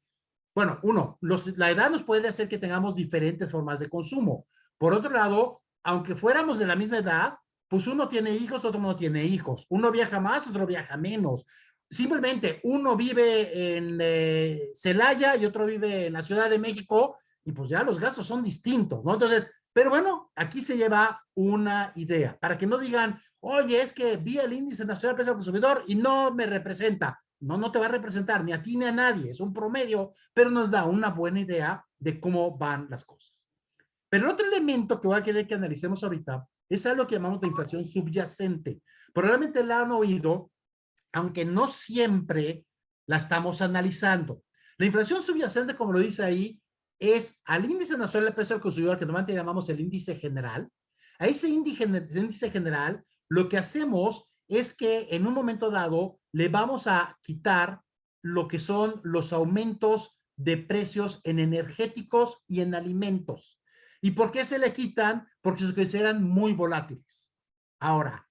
Speaker 6: bueno, la edad nos puede hacer que tengamos diferentes formas de consumo. Por otro lado, aunque fuéramos de la misma edad, pues uno tiene hijos, otro no tiene hijos. Uno viaja más, otro viaja menos. Simplemente uno vive en Celaya y otro vive en la Ciudad de México y pues ya los gastos son distintos, ¿no? Entonces, pero bueno, aquí se lleva una idea para que no digan, oye, es que vi el índice nacional de precios al consumidor y no me representa. No, no te va a representar ni a ti ni a nadie, es un promedio, pero nos da una buena idea de cómo van las cosas. Pero el otro elemento que voy a querer que analicemos ahorita es algo que llamamos de inflación subyacente. Probablemente la han oído, aunque no siempre la estamos analizando. La inflación subyacente, como lo dice ahí, es al índice nacional de precios al consumidor, que normalmente llamamos el índice general. A ese índice general, lo que hacemos es que en un momento dado le vamos a quitar lo que son los aumentos de precios en energéticos y en alimentos. ¿Y por qué se le quitan? Porque se consideran muy volátiles. Ahora,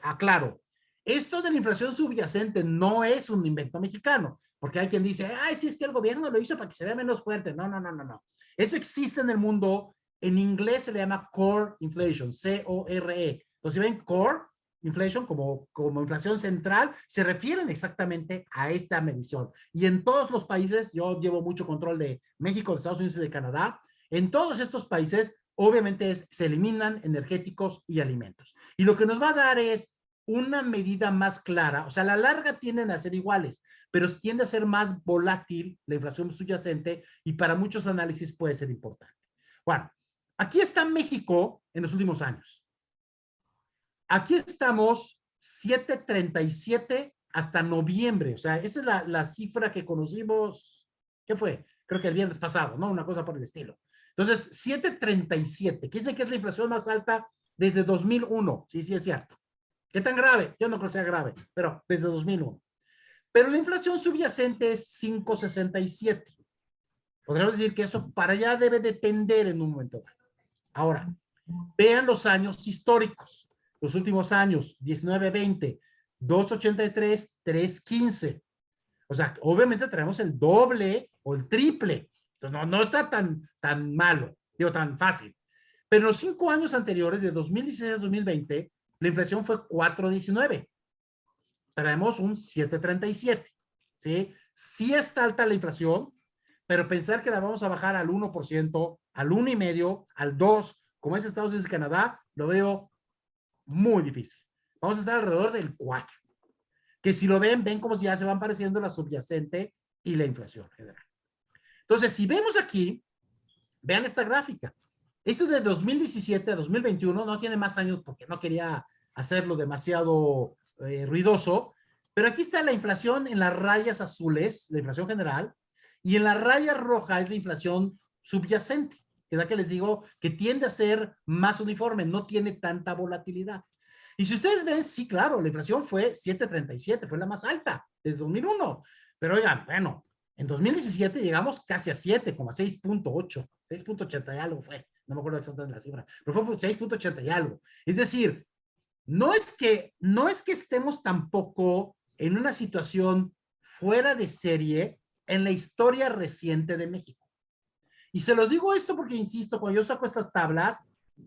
Speaker 6: aclaro, esto de la inflación subyacente no es un invento mexicano, porque hay quien dice, ay, sí, es que el gobierno lo hizo para que se vea menos fuerte. No, no, no, no, no. Eso existe en el mundo. En inglés se le llama core inflation, C-O-R-E. Entonces, si ven core inflation como inflación central, se refieren exactamente a esta medición. Y en todos los países, yo llevo mucho control de México, de Estados Unidos y de Canadá, en todos estos países, obviamente se eliminan energéticos y alimentos. Y lo que nos va a dar es una medida más clara, o sea, a la larga tienden a ser iguales, pero tiende a ser más volátil la inflación subyacente y para muchos análisis puede ser importante. Bueno, aquí está México en los últimos años. Aquí estamos 7.37 hasta noviembre, o sea, esa es la cifra que conocimos, ¿qué fue? Creo que el viernes pasado, ¿no? Una cosa por el estilo. Entonces, 7.37, que dice que es la inflación más alta desde 2001, sí, sí es cierto. ¿Qué tan grave? Yo no creo que sea grave, pero desde 2001. Pero la inflación subyacente es 5.67. Podríamos decir que eso para allá debe de tender en un momento dado. Ahora, vean los años históricos. Los últimos años, 19-20, 2.83, 3.15. O sea, obviamente traemos el doble o el triple. Entonces, no está tan malo, digo, tan fácil. Pero en los 5 años anteriores, de 2016 a 2020, la inflación fue 4.19. Traemos un 7.37. ¿Sí? Sí está alta la inflación, pero pensar que la vamos a bajar al 1%, al 1,5%, al 2%, como es Estados Unidos y Canadá, lo veo muy difícil. Vamos a estar alrededor del 4%. Que si lo ven como ya se van pareciendo la subyacente y la inflación general. Entonces, si vemos aquí, vean esta gráfica. Esto de 2017 a 2021 no tiene más años porque no quería hacerlo demasiado ruidoso, pero aquí está la inflación en las rayas azules, la inflación general, y en la raya roja es la inflación subyacente, que es la que les digo que tiende a ser más uniforme, no tiene tanta volatilidad. Y si ustedes ven, sí, claro, la inflación fue 7.37, fue la más alta desde 2001. Pero oigan, bueno, en 2017 llegamos casi a 7, como a 6.8, 6.80 y algo fue. No me acuerdo exactamente la cifra, pero fue 6.80 y algo. Es decir, no es que estemos tampoco en una situación fuera de serie en la historia reciente de México. Y se los digo esto porque, insisto, cuando yo saco estas tablas,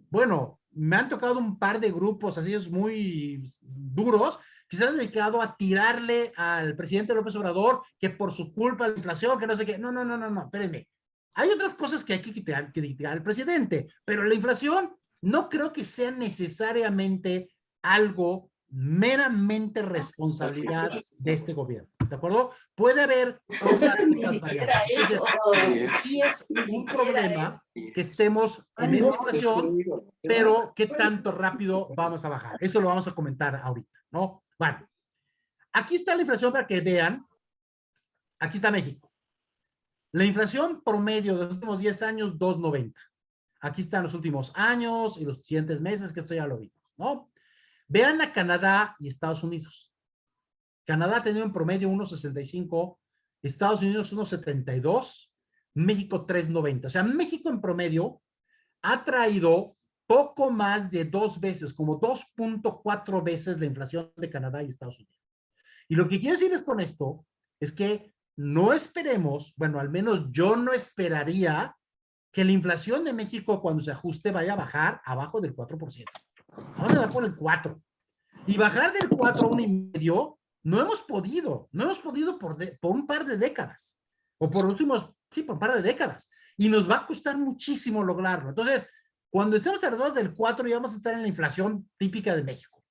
Speaker 6: bueno, me han tocado un par de grupos así muy duros que se han dedicado a tirarle al presidente López Obrador que por su culpa la inflación, que no sé qué. No, espérenme. Hay otras cosas que hay que criticar al presidente, pero la inflación no creo que sea necesariamente algo meramente responsabilidad de este gobierno, ¿de acuerdo? Puede haber otras variables. Entonces, sí es un problema que estemos en esta inflación, pero ¿qué tanto rápido vamos a bajar? Eso lo vamos a comentar ahorita, ¿no? Bueno, aquí está la inflación para que vean. Aquí está México. La inflación promedio de los últimos 10 años, 2.90. Aquí están los últimos años y los siguientes meses, que esto ya lo vimos, ¿no? Vean a Canadá y Estados Unidos. Canadá ha tenido en promedio 1.65, Estados Unidos 1.72, México 3.90. O sea, México en promedio ha traído poco más de 2 veces, como 2.4 veces la inflación de Canadá y Estados Unidos. Y lo que quiero decirles con esto es que no esperemos, bueno, al menos yo no esperaría que la inflación de México cuando se ajuste vaya a bajar abajo del 4%. Vamos a dar por el 4. Y bajar del 4 a 1.5, no hemos podido por un par de décadas. O por últimos, sí, por un par de décadas. Y nos va a costar muchísimo lograrlo. Entonces, cuando estemos alrededor del 4, ya vamos a estar en la inflación típica de México.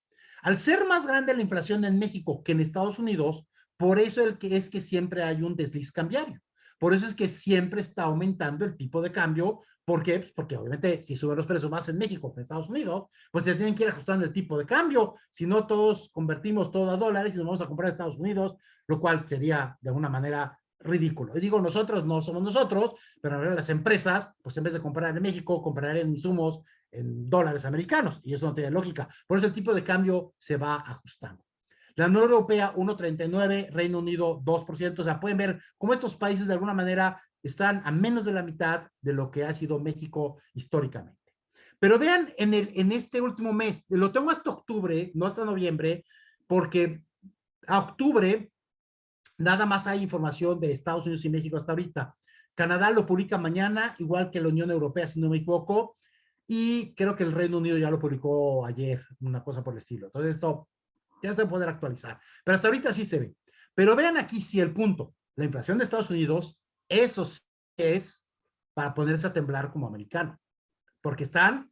Speaker 6: Al ser más grande la inflación en México que en Estados Unidos, por eso es que siempre hay un desliz cambiario. Por eso es que siempre está aumentando el tipo de cambio. ¿Por qué? Pues porque obviamente si suben los precios más en México que en Estados Unidos, pues se tienen que ir ajustando el tipo de cambio. Si no, todos convertimos todo a dólares y nos vamos a comprar a Estados Unidos, lo cual sería de alguna manera ridículo. Y digo nosotros, no somos nosotros, pero en realidad las empresas, pues en vez de comprar en México, comprarán insumos en dólares americanos, y eso no tiene lógica. Por eso el tipo de cambio se va ajustando. La Unión Europea 1.39, Reino Unido 2%, o sea, pueden ver cómo estos países de alguna manera están a menos de la mitad de lo que ha sido México históricamente. Pero vean, en este último mes, lo tengo hasta octubre, no hasta noviembre, porque a octubre nada más hay información de Estados Unidos y México hasta ahorita. Canadá lo publica mañana, igual que la Unión Europea, si no me equivoco, y creo que el Reino Unido ya lo publicó ayer, una cosa por el estilo. Entonces esto ya se va a poder actualizar. Pero hasta ahorita sí se ve. Pero vean aquí sí el punto. La inflación de Estados Unidos, eso sí es para ponerse a temblar como americano. Porque están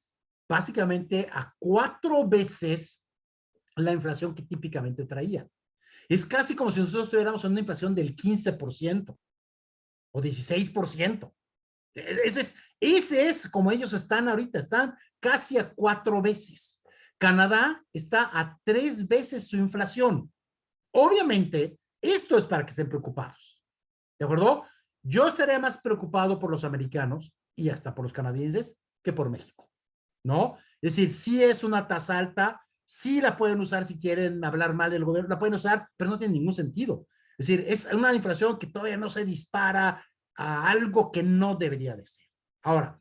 Speaker 6: básicamente a 4 veces la inflación que típicamente traían. Es casi como si nosotros tuviéramos una inflación del 15% o 16%. Ese es como ellos están ahorita, están casi a 4 veces. Canadá está a 3 veces su inflación. Obviamente, esto es para que estén preocupados. ¿De acuerdo? Yo estaría más preocupado por los americanos y hasta por los canadienses que por México, ¿no? Es decir, sí es una tasa alta, sí la pueden usar si quieren hablar mal del gobierno, la pueden usar, pero no tiene ningún sentido. Es decir, es una inflación que todavía no se dispara a algo que no debería de ser. Ahora,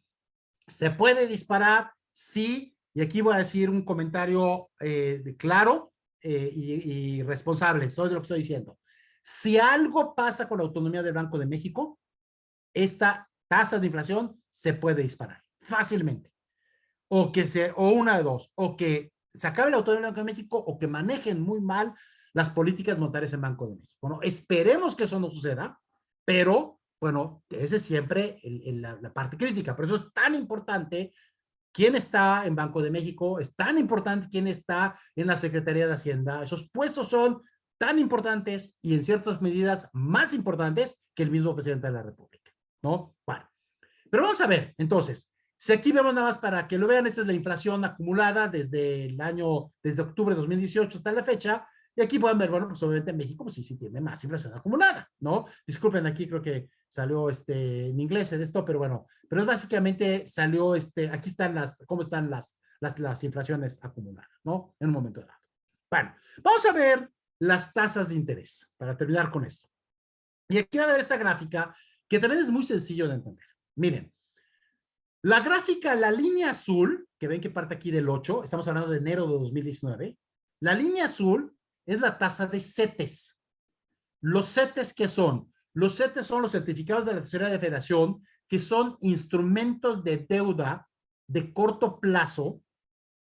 Speaker 6: ¿se puede disparar? Sí, y aquí voy a decir un comentario claro y responsable, soy de lo que estoy diciendo. Si algo pasa con la autonomía del Banco de México, esta tasa de inflación se puede disparar fácilmente. O una de dos, o que se acabe la autonomía del Banco de México o que manejen muy mal las políticas monetarias en Banco de México, ¿no? Esperemos que eso no suceda, pero bueno, esa es siempre la parte crítica. Por eso es tan importante quién está en Banco de México, es tan importante quién está en la Secretaría de Hacienda. Esos puestos son tan importantes y en ciertas medidas más importantes que el mismo presidente de la República, ¿no? Bueno, pero vamos a ver, entonces, si aquí vemos nada más para que lo vean, esta es la inflación acumulada desde octubre de 2018 hasta la fecha, y aquí pueden ver, bueno, pues obviamente México, pues sí tiene más inflación acumulada, ¿no? Disculpen, aquí creo que salió en inglés en esto, pero bueno, pero es básicamente salió aquí están cómo están las inflaciones acumuladas, ¿no? En un momento dado. Bueno, vamos a ver las tasas de interés, para terminar con esto. Y aquí va a ver esta gráfica, que también es muy sencillo de entender. Miren, la gráfica, la línea azul, que ven que parte aquí del 8, estamos hablando de enero de 2019, la línea azul es la tasa de CETES. ¿Los CETES qué son? Los CETES son los certificados de la Tesorería de Federación, que son instrumentos de deuda de corto plazo,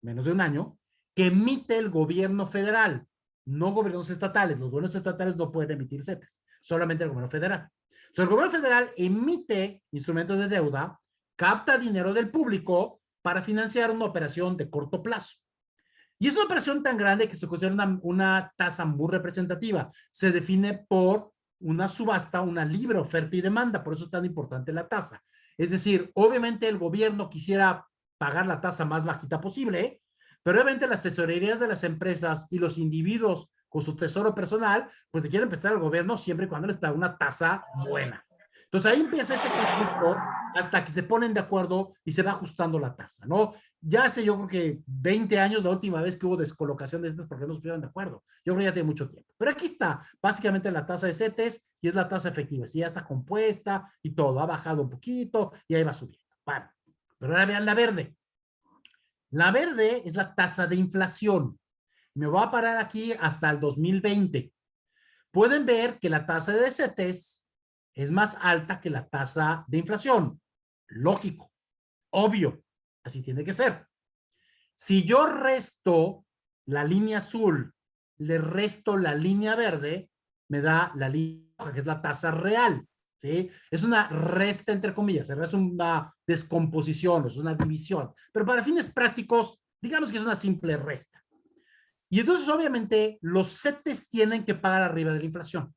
Speaker 6: menos de un año, que emite el gobierno federal. no gobiernos estatales. Los gobiernos estatales no pueden emitir CETES, solamente el gobierno federal. Entonces, el gobierno federal emite instrumentos de deuda, capta dinero del público para financiar una operación de corto plazo. Y es una operación tan grande que se considera una tasa muy representativa. Se define por una subasta, una libre oferta y demanda. Por eso es tan importante la tasa. Es decir, obviamente el gobierno quisiera pagar la tasa más bajita posible, pero obviamente las tesorerías de las empresas y los individuos con su tesoro personal, pues le quieren prestar al gobierno siempre y cuando les paga una tasa buena. Entonces ahí empieza ese conflicto hasta que se ponen de acuerdo y se va ajustando la tasa, ¿no? Ya hace yo creo que 20 años la última vez que hubo descolocación de estas porque no se pusieron de acuerdo. Yo creo que ya tiene mucho tiempo. Pero aquí está básicamente la tasa de CETES y es la tasa efectiva. Sí, ya está compuesta y todo. Ha bajado un poquito y ahí va subiendo. Bueno, pero ahora vean la verde. La verde es la tasa de inflación. Me voy a parar aquí hasta el 2020. Pueden ver que la tasa de CETES es más alta que la tasa de inflación. Lógico, obvio, así tiene que ser. Si yo resto la línea azul, le resto la línea verde, me da la línea roja, que es la tasa real. ¿Sí? Es una resta entre comillas, es una descomposición, es una división. Pero para fines prácticos, digamos que es una simple resta. Y entonces, obviamente, los CETES tienen que pagar arriba de la inflación.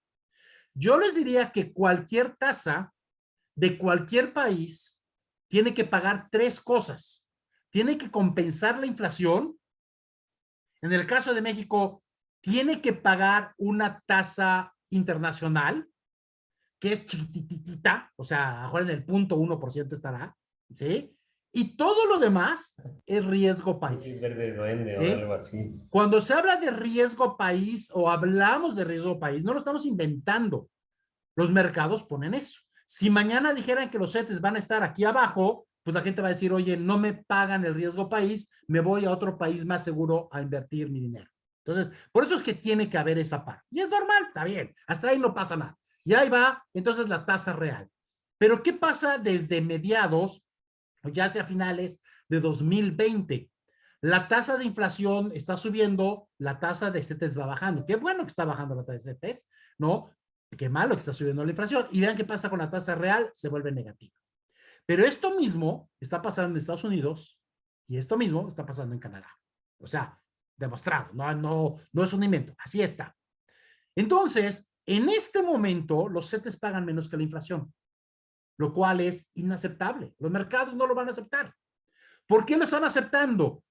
Speaker 6: Yo les diría que cualquier tasa de cualquier país tiene que pagar tres cosas. Tiene que compensar la inflación. En el caso de México, tiene que pagar una tasa internacional, que es chiquititita, o sea, ahora en el 0.1% estará, ¿sí? Y todo lo demás es riesgo país.
Speaker 7: Verde duende o algo así.
Speaker 6: Cuando se habla de riesgo país o hablamos de riesgo país, no lo estamos inventando. Los mercados ponen eso. Si mañana dijeran que los CETES van a estar aquí abajo, pues la gente va a decir, oye, no me pagan el riesgo país, me voy a otro país más seguro a invertir mi dinero. Entonces, por eso es que tiene que haber esa parte. Y es normal, está bien, hasta ahí no pasa nada. Y ahí va, entonces, la tasa real. Pero, ¿qué pasa desde mediados, o ya hacia finales de 2020? La tasa de inflación está subiendo, la tasa de CETES va bajando. Qué bueno que está bajando la tasa de CETES, ¿no? Qué malo que está subiendo la inflación. Y vean qué pasa con la tasa real, se vuelve negativa. Pero esto mismo está pasando en Estados Unidos y esto mismo está pasando en Canadá. O sea, demostrado, no es un invento, así está. Entonces, en este momento, los CETES pagan menos que la inflación, lo cual es inaceptable. Los mercados no lo van a aceptar. ¿Por qué lo están aceptando?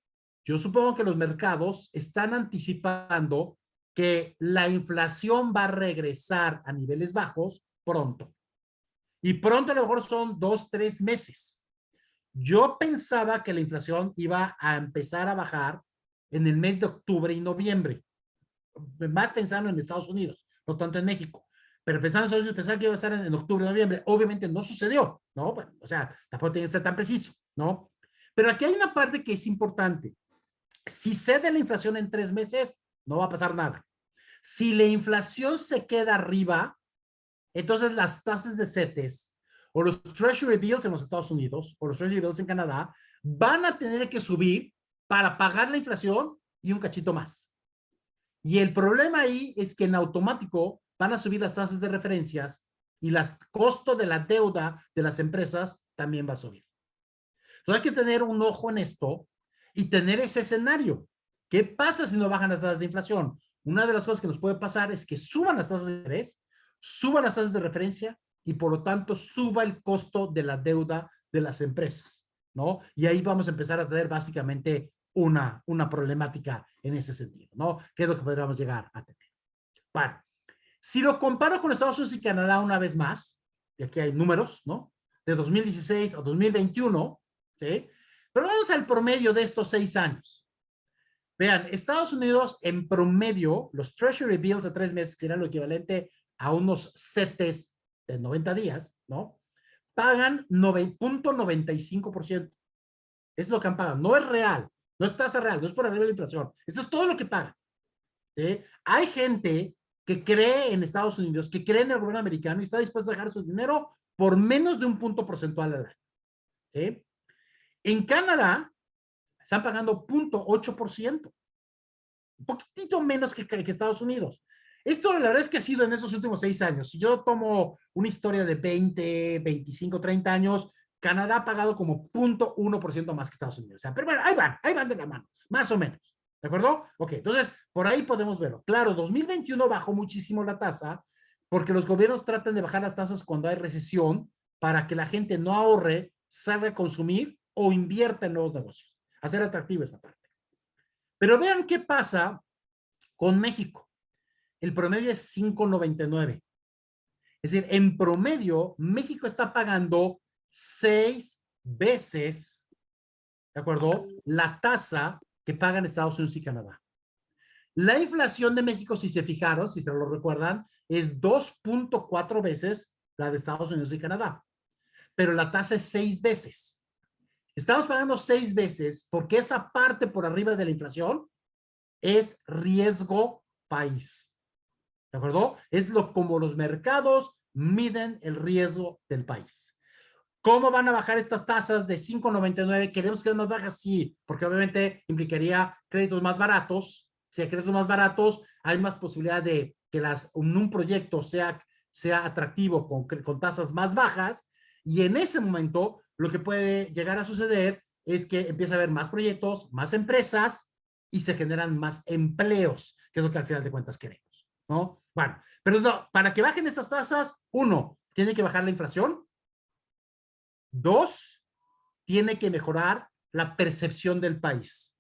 Speaker 6: Yo supongo que los mercados están anticipando que la inflación va a regresar a niveles bajos pronto. Y pronto a lo mejor son 2, 3 meses. Yo pensaba que la inflación iba a empezar a bajar en el mes de octubre y noviembre. Más pensando en Estados Unidos, no tanto en México. Pero pensando en Estados Unidos, pensaba que iba a estar en octubre y noviembre. Obviamente no sucedió, ¿no? Bueno, o sea, tampoco tiene que ser tan preciso, ¿no? Pero aquí hay una parte que es importante. Si cede la inflación en 3 meses, no va a pasar nada. Si la inflación se queda arriba, entonces las tasas de CETES o los Treasury Bills en los Estados Unidos o los Treasury Bills en Canadá van a tener que subir para pagar la inflación y un cachito más. Y el problema ahí es que en automático van a subir las tasas de referencias y el costo de la deuda de las empresas también va a subir. Entonces hay que tener un ojo en esto y tener ese escenario. ¿Qué pasa si no bajan las tasas de inflación? Una de las cosas que nos puede pasar es que suban las tasas de interés, suban las tasas de referencia y por lo tanto suba el costo de la deuda de las empresas, ¿no? Y ahí vamos a empezar a tener básicamente una problemática en ese sentido, ¿no? ¿Qué es lo que podríamos llegar a tener? Bueno, si lo comparo con Estados Unidos y Canadá una vez más, y aquí hay números, ¿no? De 2016 a 2021, ¿sí? Pero vamos al promedio de estos 6 años. Vean, Estados Unidos en promedio, los Treasury Bills de 3 meses, que era lo equivalente a unos CETES de 90 días, ¿no? Pagan 9.95%. Es lo que han pagado. No es real, no es tasa real, no es por arriba de la inflación. Eso es todo lo que pagan. ¿Sí? Hay gente que cree en Estados Unidos, que cree en el gobierno americano y está dispuesto a dejar su dinero por menos de un punto porcentual al año. ¿Sí? En Canadá están pagando 0.8%. un poquitito menos que Estados Unidos. Esto la verdad es que ha sido en esos últimos 6 años. Si yo tomo una historia de 20, 25, 30 años, Canadá ha pagado como 0.1% más que Estados Unidos. O sea, pero bueno, ahí van de la mano, más o menos. ¿De acuerdo? Ok, entonces por ahí podemos verlo. Claro, 2021 bajó muchísimo la tasa porque los gobiernos tratan de bajar las tasas cuando hay recesión para que la gente no ahorre, salga a consumir o invierta en nuevos negocios. Hacer atractiva esa parte. Pero vean qué pasa con México. El promedio es 5.99. Es decir, en promedio, México está pagando 6 veces, ¿de acuerdo?, la tasa que pagan Estados Unidos y Canadá. La inflación de México, si se fijaron, si se lo recuerdan, es 2.4 veces la de Estados Unidos y Canadá. Pero la tasa es 6 veces. Estamos pagando 6 veces porque esa parte por arriba de la inflación es riesgo país. ¿De acuerdo? Es como los mercados miden el riesgo del país. ¿Cómo van a bajar estas tasas de 5.99? ¿Queremos que sean más bajas? Sí, porque obviamente implicaría créditos más baratos. Si hay créditos más baratos, hay más posibilidad de que un proyecto sea atractivo con tasas más bajas. Y en ese momento, lo que puede llegar a suceder es que empieza a haber más proyectos, más empresas y se generan más empleos, que es lo que al final de cuentas queremos, ¿no? Bueno, pero no, para que bajen esas tasas, 1, tiene que bajar la inflación. 2, tiene que mejorar la percepción del país.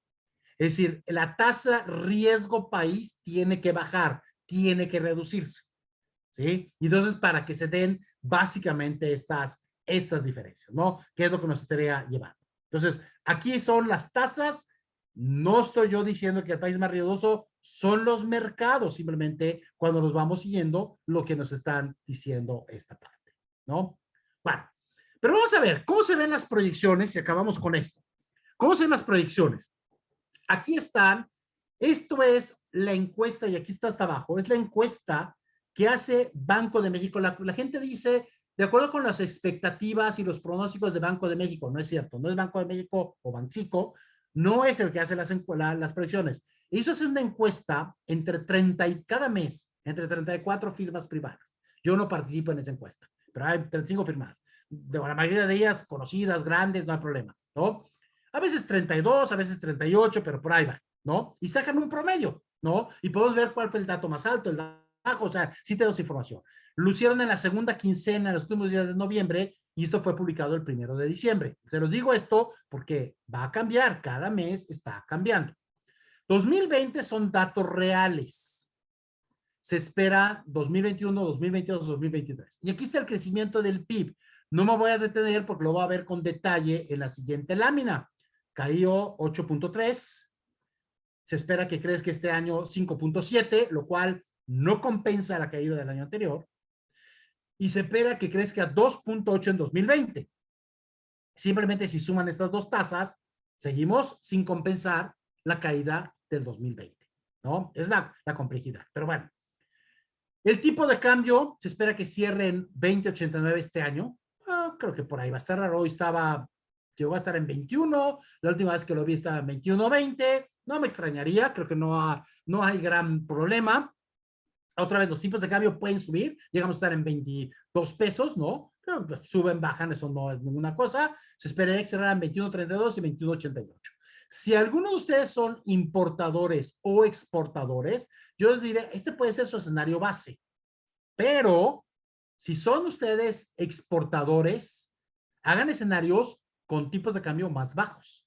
Speaker 6: Es decir, la tasa riesgo país tiene que bajar, tiene que reducirse. ¿Sí? Y entonces, para que se den básicamente estas diferencias, ¿no? ¿Qué es lo que nos estaría llevando? Entonces, aquí son las tasas. No estoy yo diciendo que el país más riesgoso son los mercados, simplemente cuando nos vamos siguiendo lo que nos están diciendo esta parte, ¿no? Bueno, pero vamos a ver cómo se ven las proyecciones y acabamos con esto. ¿Cómo se ven las proyecciones? Aquí están, esto es la encuesta y aquí está hasta abajo, es la encuesta que hace Banco de México. La gente dice, de acuerdo con las expectativas y los pronósticos de Banco de México, no es cierto, no es Banco de México o Banxico, no es el que hace las proyecciones. Hizo hacer una encuesta cada mes, entre 34 firmas privadas. Yo no participo en esa encuesta, pero hay 35 firmas. La mayoría de ellas conocidas, grandes, no hay problema, ¿no? A veces 32, a veces 38, pero por ahí va, ¿no? Y sacan un promedio, ¿no? Y podemos ver cuál fue el dato más alto, el dato bajo, o sea, sí tenemos información. Lo hicieron en la segunda quincena, en los últimos días de noviembre, y esto fue publicado el 1 de diciembre. Se los digo esto porque va a cambiar, cada mes está cambiando. 2020 son datos reales. Se espera 2021, 2022, 2023. Y aquí está el crecimiento del PIB. No me voy a detener porque lo voy a ver con detalle en la siguiente lámina. Cayó 8.3. Se espera que crezca este año 5.7, lo cual no compensa la caída del año anterior. Y se espera que crezca 2.8 en 2020. Simplemente si suman estas dos tasas, seguimos sin compensar la caída del 2020, ¿no? Es la complejidad, pero bueno. El tipo de cambio se espera que cierre en 20.89 este año. Creo que por ahí va a estar raro. Hoy llegó a estar en 21. La última vez que lo vi estaba en 21.20. No me extrañaría, creo que no hay gran problema. Otra vez, los tipos de cambio pueden subir, llegamos a estar en 22 pesos, ¿no? Pero pues, suben, bajan, eso no es ninguna cosa. Se esperaría que cerraran 21.32 y 21.88. Si alguno de ustedes son importadores o exportadores, yo les diré, este puede ser su escenario base. Pero, si son ustedes exportadores, hagan escenarios con tipos de cambio más bajos.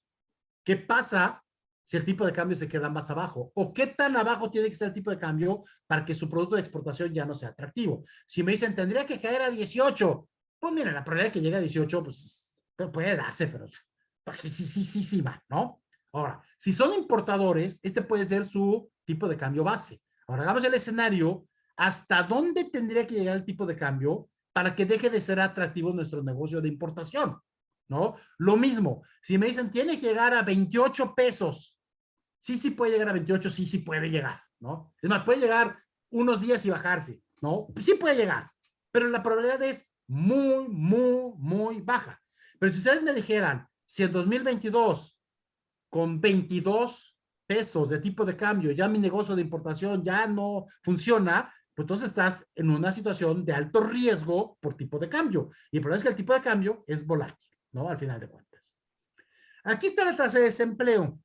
Speaker 6: ¿Qué pasa si el tipo de cambio se queda más abajo? ¿O qué tan abajo tiene que ser el tipo de cambio para que su producto de exportación ya no sea atractivo? Si me dicen, tendría que caer a 18, pues miren, la probabilidad de que llegue a 18, pues puede darse, pero sí va, ¿no? Ahora, si son importadores, este puede ser su tipo de cambio base. Ahora, hagamos el escenario, ¿hasta dónde tendría que llegar el tipo de cambio para que deje de ser atractivo nuestro negocio de importación? ¿No? Lo mismo, si me dicen, tiene que llegar a 28 pesos. Sí puede llegar a 28, sí puede llegar, ¿no? Es más, puede llegar unos días y bajarse, ¿no? Sí puede llegar, pero la probabilidad es muy baja. Pero si ustedes me dijeran, si en 2022 con 22 pesos de tipo de cambio, ya mi negocio de importación ya no funciona, pues entonces estás en una situación de alto riesgo por tipo de cambio. Y el problema es que el tipo de cambio es volátil, ¿no? Al final de cuentas. Aquí está la tasa de desempleo.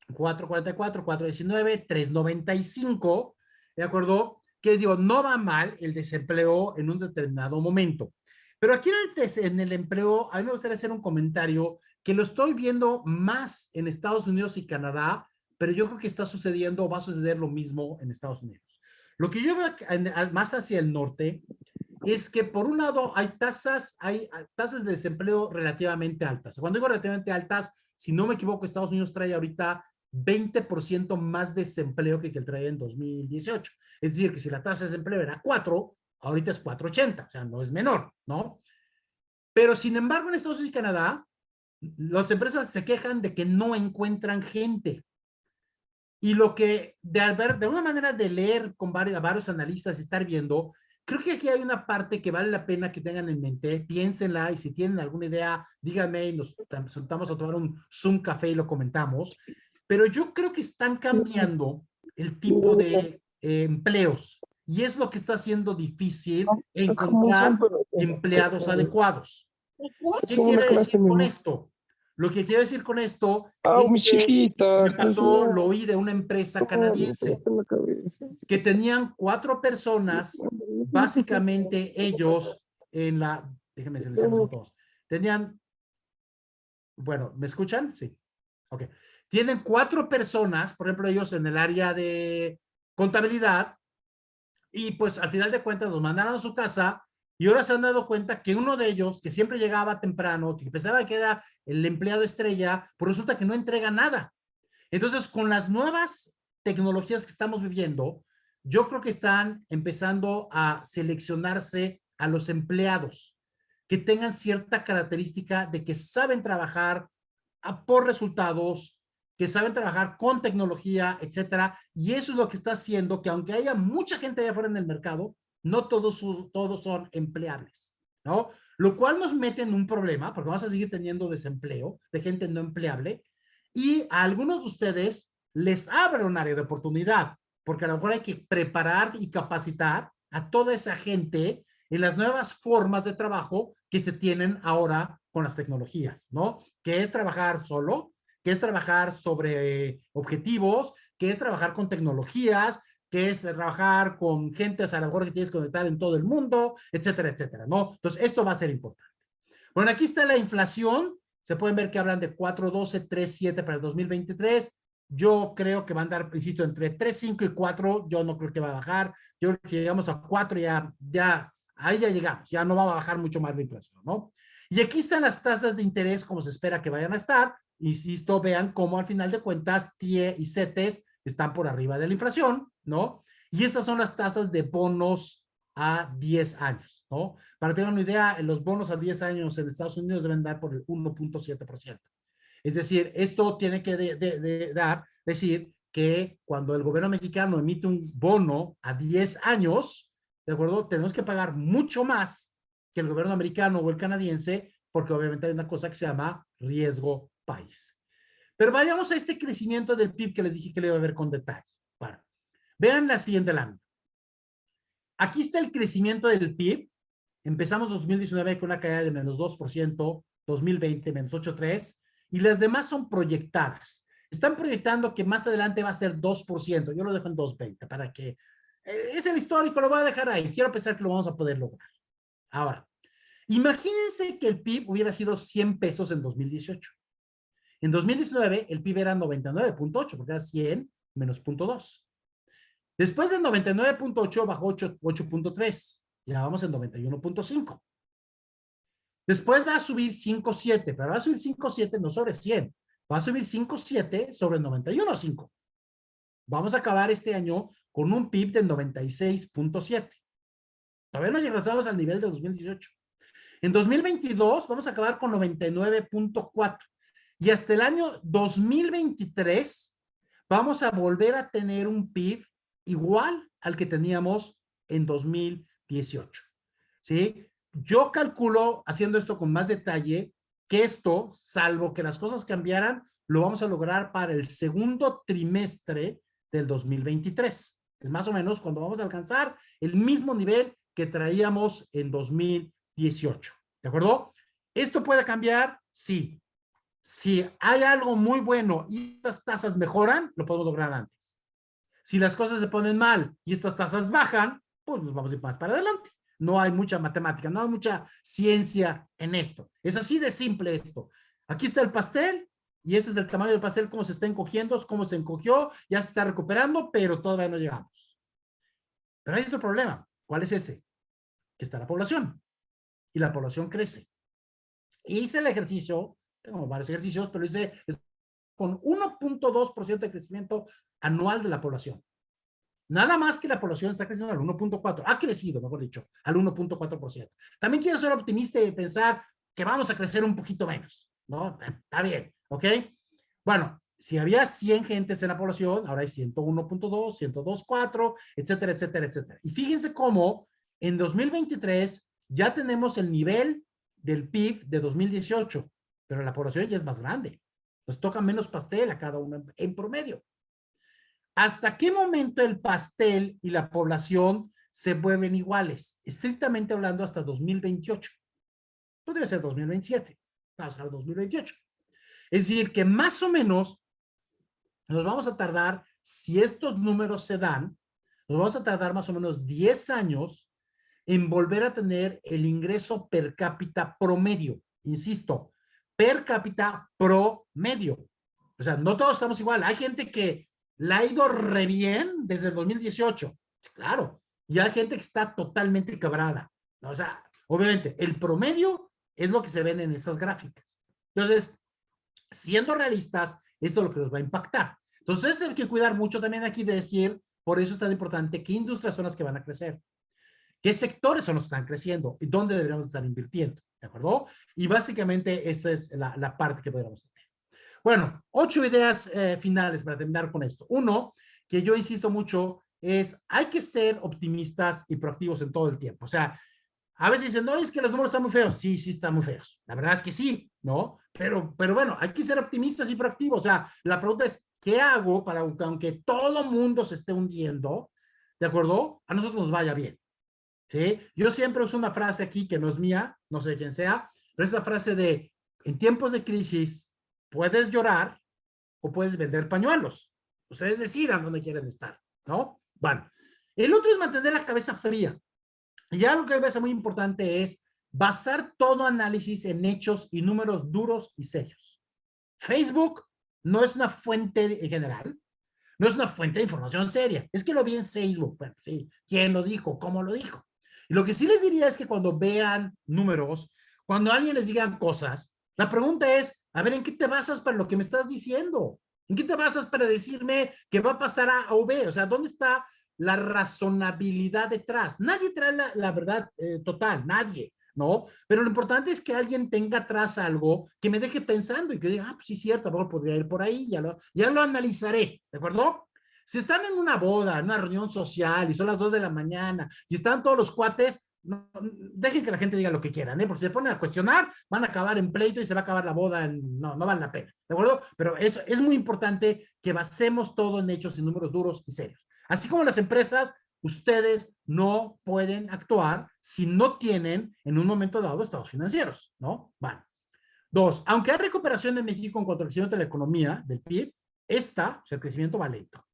Speaker 6: 4.44, 4.19, 3.95, ¿de acuerdo? Que digo, no va mal el desempleo en un determinado momento. Pero aquí en el empleo, a mí me gustaría hacer un comentario que lo estoy viendo más en Estados Unidos y Canadá, pero yo creo que está sucediendo o va a suceder lo mismo en Estados Unidos. Lo que yo veo más hacia el norte es que por un lado hay tasas de desempleo relativamente altas. Cuando digo relativamente altas, si no me equivoco, Estados Unidos trae ahorita 20% más desempleo que el traía en 2018. Es decir, que si la tasa de desempleo era 4, ahorita es 4.80, o sea, no es menor, ¿no? Pero sin embargo, en Estados Unidos y Canadá, las empresas se quejan de que no encuentran gente. Y lo que, de una manera de leer con varios analistas y estar viendo, creo que aquí hay una parte que vale la pena que tengan en mente, piénsenla y si tienen alguna idea, díganme y nos sentamos a tomar un Zoom café y lo comentamos. Pero yo creo que están cambiando el tipo de empleos y es lo que está haciendo difícil encontrar empleados adecuados. ¿Qué quiere decir con esto? Lo que quiero decir con esto es que me pasó, lo oí de una empresa canadiense que tenían 4 personas, básicamente ellos en la, déjenme seleccionar todos, tenían, bueno, ¿me escuchan? Sí, ok. Tienen 4 personas, por ejemplo, ellos en el área de contabilidad, y pues al final de cuentas los mandaron a su casa y ahora se han dado cuenta que uno de ellos, que siempre llegaba temprano, que pensaba que era el empleado estrella, pues resulta que no entrega nada. Entonces, con las nuevas tecnologías que estamos viviendo, yo creo que están empezando a seleccionarse a los empleados que tengan cierta característica de que saben trabajar por resultados, que saben trabajar con tecnología, etcétera, y eso es lo que está haciendo que aunque haya mucha gente allá afuera en el mercado, no todos son empleables, ¿no? Lo cual nos mete en un problema, porque vamos a seguir teniendo desempleo de gente no empleable, y a algunos de ustedes les abre un área de oportunidad, porque a lo mejor hay que preparar y capacitar a toda esa gente en las nuevas formas de trabajo que se tienen ahora con las tecnologías, ¿no? Que es trabajar solo, que es trabajar sobre objetivos, que es trabajar con tecnologías, que es trabajar con gente a lo mejor que tienes que conectar en todo el mundo, etcétera, etcétera, ¿no? Entonces, esto va a ser importante. Bueno, aquí está la inflación. Se pueden ver que hablan de 4.12, 3.7 para el 2023. Yo creo que va a andar, insisto, entre 3.5 y 4. Yo no creo que va a bajar. Yo creo que llegamos a 4 y ahí ya llegamos. Ya no va a bajar mucho más la inflación, ¿no? Y aquí están las tasas de interés, como se espera que vayan a estar. Insisto, vean cómo al final de cuentas TIE y CETES están por arriba de la inflación, ¿no? Y esas son las tasas de bonos a 10 años, ¿no? Para tener una idea, los bonos a 10 años en Estados Unidos deben dar por el 1.7%. Es decir, esto tiene que decir que cuando el gobierno mexicano emite un bono a 10 años, ¿de acuerdo? Tenemos que pagar mucho más que el gobierno americano o el canadiense, porque obviamente hay una cosa que se llama riesgo país. Pero vayamos a este crecimiento del PIB que les dije que le iba a ver con detalle. Bueno, vean la siguiente lámina. Aquí está el crecimiento del PIB. Empezamos 2019 con una caída de menos 2%, 2020 menos 8.3%, y las demás son proyectadas. Están proyectando que más adelante va a ser 2%. Yo lo dejo en 2.20 para que... es el histórico, lo voy a dejar ahí. Quiero pensar que lo vamos a poder lograr. Ahora, imagínense que el PIB hubiera sido 100 pesos en 2018. En 2019, el PIB era 99.8, porque era 100 menos 0.2. Después del 99.8 bajó 8.3. Ya vamos en 91.5. Después va a subir 5.7, pero va a subir 5.7 no sobre 100. Va a subir 5.7 sobre 91.5. Vamos a acabar este año con un PIB de 96.7. Todavía no llegamos al nivel de 2018. En 2022 vamos a acabar con 99.4. Y hasta el año 2023 vamos a volver a tener un PIB igual al que teníamos en 2018. ¿Sí? Yo calculo, haciendo esto con más detalle, que esto, salvo que las cosas cambiaran, lo vamos a lograr para el segundo trimestre del 2023. Es más o menos cuando vamos a alcanzar el mismo nivel que traíamos en 2018. ¿De acuerdo? ¿Esto puede cambiar? Sí. Si hay algo muy bueno y estas tasas mejoran, lo podemos lograr antes. Si las cosas se ponen mal y estas tasas bajan, pues nos vamos a ir más para adelante. No hay mucha matemática, no hay mucha ciencia en esto. Es así de simple esto. Aquí está el pastel y ese es el tamaño del pastel, cómo se está encogiendo, cómo se encogió, ya se está recuperando, pero todavía no llegamos. Pero hay otro problema. ¿Cuál es ese? Que está la población. Y la población crece. Hice el ejercicio, tengo varios ejercicios, pero hice con 1.2% de crecimiento anual de la población. Nada más que la población está creciendo al 1.4%. Ha crecido, mejor dicho, al 1.4%. También quiero ser optimista y pensar que vamos a crecer un poquito menos, ¿no? Está bien, ¿ok? Bueno, si había 100 gentes en la población, ahora hay 101.2, 102.4, etcétera, etcétera, etcétera. Y fíjense cómo en 2023 ya tenemos el nivel del PIB de 2018, pero la población ya es más grande. Nos toca menos pastel a cada uno en promedio. ¿Hasta qué momento el pastel y la población se vuelven iguales? Estrictamente hablando, hasta 2028. Podría ser 2027, vamos a 2028. Es decir, que más o menos nos vamos a tardar, si estos números se dan, nos vamos a tardar más o menos 10 años en volver a tener el ingreso per cápita promedio. Insisto, per cápita promedio. O sea, no todos estamos igual. Hay gente que la ha ido re bien desde el 2018. Claro. Y hay gente que está totalmente quebrada. O sea, obviamente, el promedio es lo que se ven en estas gráficas. Entonces, siendo realistas, esto es lo que nos va a impactar. Entonces, hay que cuidar mucho también aquí de decir, por eso es tan importante, qué industrias son las que van a crecer. ¿Qué sectores son los que están creciendo? ¿Y dónde deberíamos estar invirtiendo? ¿De acuerdo? Y básicamente esa es la parte que podríamos tener. Bueno, 8 ideas finales para terminar con esto. Uno, que yo insisto mucho, es hay que ser optimistas y proactivos en todo el tiempo. O sea, a veces dicen, no, es que los números están muy feos. Sí, sí están muy feos. La verdad es que sí, ¿no? Pero bueno, hay que ser optimistas y proactivos. O sea, la pregunta es, ¿qué hago para que aunque todo mundo se esté hundiendo, ¿de acuerdo? A nosotros nos vaya bien. ¿Sí? Yo siempre uso una frase aquí que no es mía, no sé quién sea, pero esa frase de, en tiempos de crisis, puedes llorar o puedes vender pañuelos. Ustedes decidan dónde quieren estar, ¿no? Bueno, el otro es mantener la cabeza fría. Y algo que me parece muy importante es basar todo análisis en hechos y números duros y serios. Facebook no es una fuente en general, no es una fuente de información seria. Es que lo vi en Facebook. Bueno, sí, ¿quién lo dijo? ¿Cómo lo dijo? Y lo que sí les diría es que cuando vean números, cuando alguien les diga cosas, la pregunta es, a ver, ¿en qué te basas para lo que me estás diciendo? ¿En qué te basas para decirme que va a pasar A o B? O sea, ¿dónde está la razonabilidad detrás? Nadie trae la verdad total, nadie, ¿no? Pero lo importante es que alguien tenga atrás algo que me deje pensando y que diga, pues sí, cierto, a lo mejor podría ir por ahí, ya lo analizaré, ¿de acuerdo? Si están en una boda, en una reunión social y son las 2 de la mañana y están todos los cuates, no, dejen que la gente diga lo que quieran, ¿eh? Porque si se ponen a cuestionar, van a acabar en pleito y se va a acabar la boda, no vale la pena, ¿de acuerdo? Pero eso es muy importante que basemos todo en hechos y números duros y serios. Así como las empresas, ustedes no pueden actuar si no tienen en un momento dado estados financieros, ¿no? Bueno. 2, aunque hay recuperación en México en cuanto al crecimiento de la economía, del PIB, o sea, el crecimiento va lento.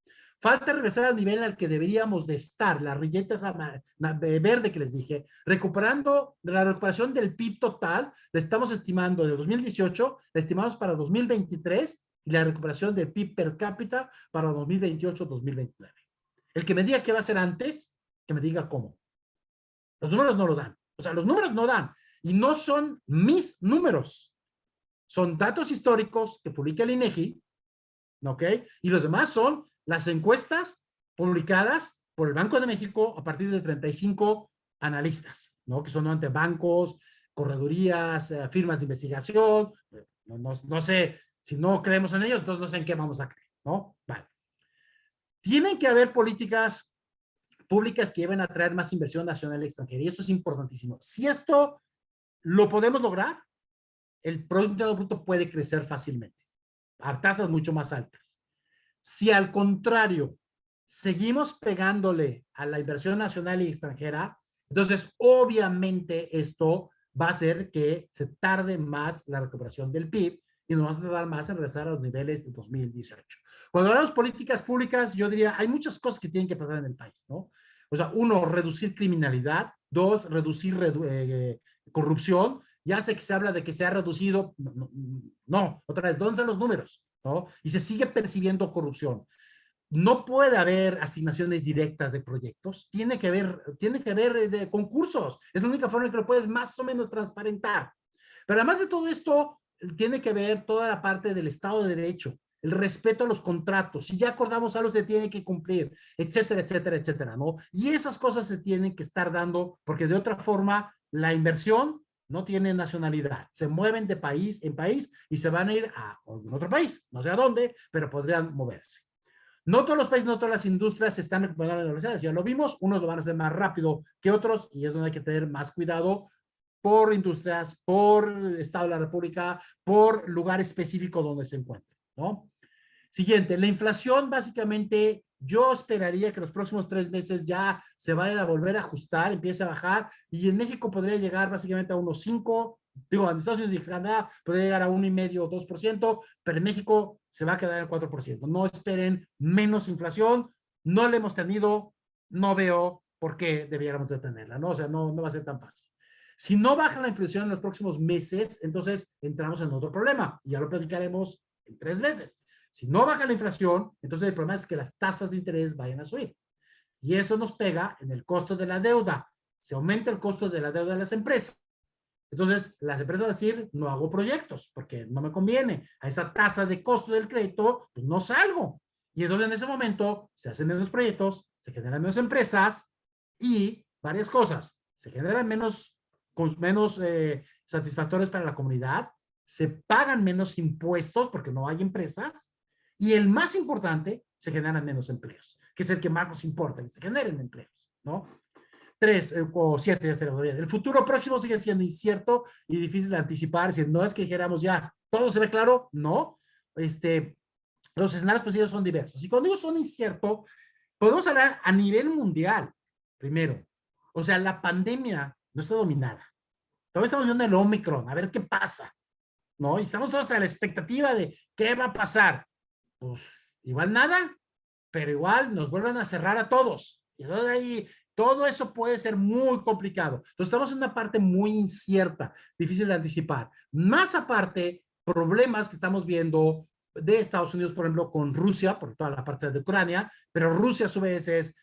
Speaker 6: Falta regresar al nivel al que deberíamos de estar, la rilleta esa verde que les dije, recuperando la recuperación del PIB total, la estamos estimando de 2018, la estimamos para 2023 y la recuperación del PIB per cápita para 2028-2029. El que me diga qué va a ser antes, que me diga cómo. Los números no lo dan. O sea, los números no dan. Y no son mis números. Son datos históricos que publica el INEGI, ¿ok? Y los demás son las encuestas publicadas por el Banco de México a partir de 35 analistas, ¿no? Que son ante bancos, corredurías, firmas de investigación. No sé, si no creemos en ellos, entonces no sé en qué vamos a creer, ¿no? Vale. Tienen que haber políticas públicas que lleven a traer más inversión nacional y extranjera, y esto es importantísimo. Si esto lo podemos lograr, el Producto Interno Bruto puede crecer fácilmente. a tasas mucho más altas. Si al contrario, seguimos pegándole a la inversión nacional y extranjera, entonces obviamente esto va a hacer que se tarde más la recuperación del PIB y nos vamos a tardar más en regresar a los niveles de 2018. Cuando hablamos de políticas públicas, yo diría, hay muchas cosas que tienen que pasar en el país, ¿no? O sea, uno, reducir criminalidad. Dos, reducir corrupción. Ya sé que se habla de que se ha reducido. No, otra vez, ¿dónde están los números? ¿No? Y se sigue percibiendo corrupción. No puede haber asignaciones directas de proyectos. Tiene que haber de concursos. Es la única forma en que lo puedes más o menos transparentar. Pero además de todo esto, tiene que ver toda la parte del Estado de Derecho, el respeto a los contratos. Si ya acordamos algo, se tiene que cumplir, etcétera, etcétera, etcétera, ¿no? Y esas cosas se tienen que estar dando, porque de otra forma, la inversión no tiene nacionalidad. Se mueven de país en país y se van a ir a otro país. No sé a dónde, pero podrían moverse. No todos los países, no todas las industrias se están recuperando en las universidades. Ya lo vimos, unos lo van a hacer más rápido que otros y es donde hay que tener más cuidado por industrias, por Estado de la República, por lugar específico donde se encuentre, ¿no? Siguiente, la inflación básicamente yo esperaría que los próximos 3 meses ya se vaya a volver a ajustar, empiece a bajar y en México podría llegar básicamente a unos 5, digo, en Estados Unidos y Canadá podría llegar a 1,5 o 2%, pero en México se va a quedar en 4%. No esperen menos inflación, no la hemos tenido, no veo por qué debiéramos de tenerla, ¿no? O sea, no va a ser tan fácil. Si no baja la inflación en los próximos meses, entonces entramos en otro problema y ya lo platicaremos en 3 meses. Si no baja la inflación, entonces el problema es que las tasas de interés vayan a subir. Y eso nos pega en el costo de la deuda. Se aumenta el costo de la deuda de las empresas. Entonces, las empresas van a decir, no hago proyectos porque no me conviene. A esa tasa de costo del crédito, pues no salgo. Y entonces en ese momento se hacen menos proyectos, se generan menos empresas y varias cosas. Se generan menos satisfactorios para la comunidad, se pagan menos impuestos porque no hay empresas y el más importante, se generan menos empleos, que es el que más nos importa, que se generen empleos, ¿no? 3 o 7 ya será bien. El futuro próximo sigue siendo incierto y difícil de anticipar. Si no es que dijéramos ya, todo se ve claro, no. Los escenarios posibles son diversos. Y cuando digo son inciertos, podemos hablar a nivel mundial, primero. O sea, la pandemia no está dominada. Todavía estamos viendo el Omicron, a ver qué pasa, ¿no? Y estamos todos a la expectativa de qué va a pasar. Pues igual nada, pero igual nos vuelven a cerrar a todos. Y entonces ahí todo eso puede ser muy complicado. Entonces estamos en una parte muy incierta, difícil de anticipar. Más aparte, problemas que estamos viendo de Estados Unidos, por ejemplo, con Rusia, por toda la parte de Ucrania, pero Rusia a su vez es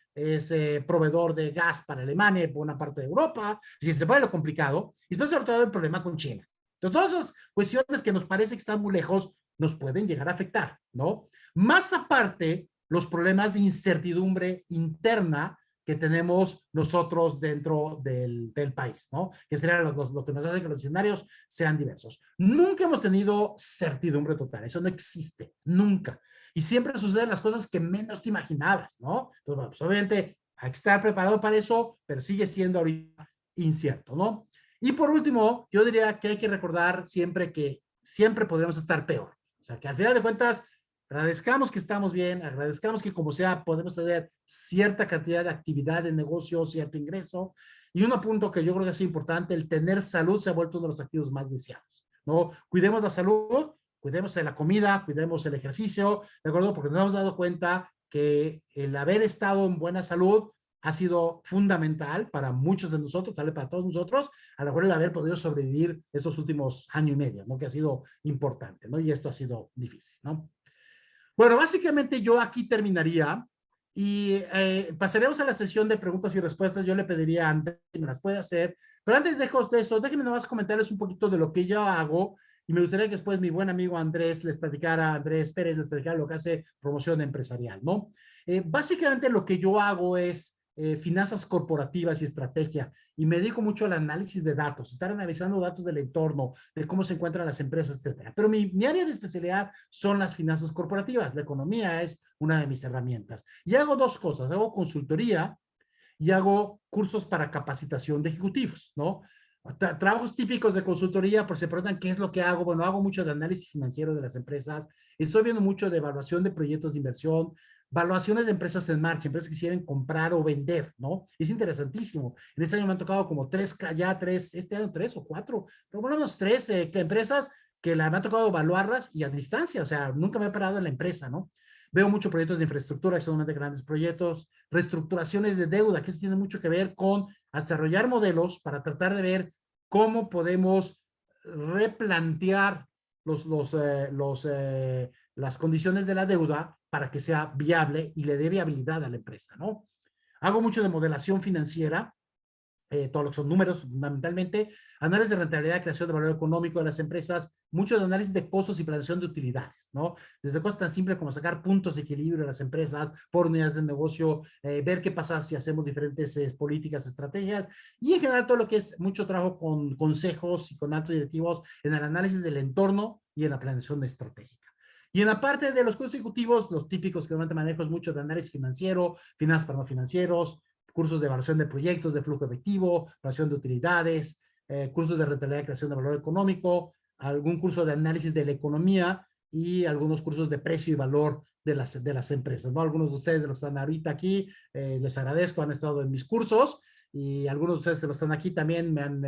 Speaker 6: proveedor de gas para Alemania y por una parte de Europa, si se pone lo complicado, y después sobre todo el problema con China. Entonces, todas esas cuestiones que nos parece que están muy lejos, nos pueden llegar a afectar, ¿no? Más aparte, los problemas de incertidumbre interna que tenemos nosotros dentro del país, ¿no? Que sería lo que nos hace que los escenarios sean diversos. Nunca hemos tenido certidumbre total, eso no existe, nunca. Y siempre suceden las cosas que menos te imaginabas, ¿no? Entonces, bueno, pues obviamente hay que estar preparado para eso, pero sigue siendo ahorita incierto, ¿no? Y por último, yo diría que hay que recordar siempre que siempre podríamos estar peor. O sea, que al final de cuentas, agradezcamos que estamos bien, agradezcamos que como sea podemos tener cierta cantidad de actividad de negocio, cierto ingreso. Y un punto que yo creo que es importante, el tener salud se ha vuelto uno de los activos más deseados, ¿no? Cuidemos la salud, cuidemos de la comida, cuidemos el ejercicio, ¿de acuerdo? Porque nos hemos dado cuenta que el haber estado en buena salud ha sido fundamental para muchos de nosotros, tal vez para todos nosotros, a lo mejor el haber podido sobrevivir estos últimos año y medio, ¿no? Que ha sido importante, ¿no? Y esto ha sido difícil, ¿no? Bueno, básicamente yo aquí terminaría y pasaremos a la sesión de preguntas y respuestas. Yo le pediría a Andrés si me las puede hacer, pero antes de eso, déjenme nomás comentarles un poquito de lo que yo hago y me gustaría que después mi buen amigo Andrés Pérez les platicara lo que hace promoción empresarial, ¿no? Básicamente lo que yo hago es finanzas corporativas y estrategia y me dedico mucho al análisis de datos, estar analizando datos del entorno, de cómo se encuentran las empresas, etcétera. Pero mi área de especialidad son las finanzas corporativas. La economía es una de mis herramientas. Y hago 2 cosas. Hago consultoría y hago cursos para capacitación de ejecutivos, ¿no? Trabajos típicos de consultoría, por si se preguntan qué es lo que hago. Bueno, hago mucho de análisis financiero de las empresas. Estoy viendo mucho de evaluación de proyectos de inversión, valuaciones de empresas en marcha, empresas que quieren comprar o vender, ¿no? Es interesantísimo. En este año me han tocado como este año 3 o 4, pero por lo menos 3 empresas que me ha tocado evaluarlas y a distancia, o sea, nunca me he parado en la empresa, ¿no? Veo muchos proyectos de infraestructura, solamente grandes proyectos, reestructuraciones de deuda, que eso tiene mucho que ver con desarrollar modelos para tratar de ver cómo podemos replantear las condiciones de la deuda para que sea viable y le dé viabilidad a la empresa, ¿no? Hago mucho de modelación financiera, todo lo que son números, fundamentalmente, análisis de rentabilidad, creación de valor económico de las empresas, mucho de análisis de costos y planeación de utilidades, ¿no? Desde cosas tan simples como sacar puntos de equilibrio de las empresas por unidades de negocio, ver qué pasa si hacemos diferentes políticas, estrategias, y en general todo lo que es mucho trabajo con consejos y con altos directivos en el análisis del entorno y en la planeación estratégica. Y en la parte de los cursos ejecutivos, los típicos que normalmente manejo es mucho de análisis financiero, finanzas para no financieros, cursos de evaluación de proyectos, de flujo efectivo, evaluación de utilidades, cursos de rentabilidad y creación de valor económico, algún curso de análisis de la economía y algunos cursos de precio y valor de las empresas, ¿no? Algunos de ustedes de los que están ahorita aquí, les agradezco, han estado en mis cursos, y algunos de ustedes de los que están aquí también me han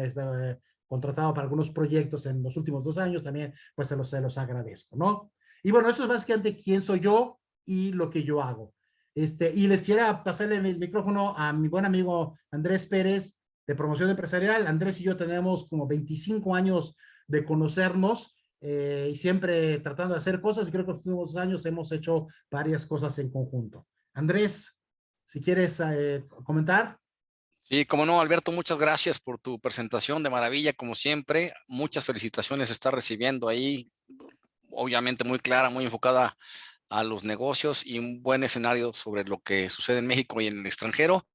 Speaker 6: contratado para algunos proyectos en los últimos 2 años, también pues se los agradezco, ¿no? Y bueno, eso es básicamente quién soy yo y lo que yo hago. Y les quiero pasarle el micrófono a mi buen amigo Andrés Pérez, de Promoción Empresarial. Andrés y yo tenemos como 25 años de conocernos, y siempre tratando de hacer cosas, y creo que en los últimos años hemos hecho varias cosas en conjunto. Andrés, si quieres comentar.
Speaker 5: Sí, como no, Alberto, muchas gracias por tu presentación de maravilla, como siempre. Muchas felicitaciones está recibiendo ahí, obviamente muy clara, muy enfocada a los negocios y un buen escenario sobre lo que sucede en México y en el extranjero.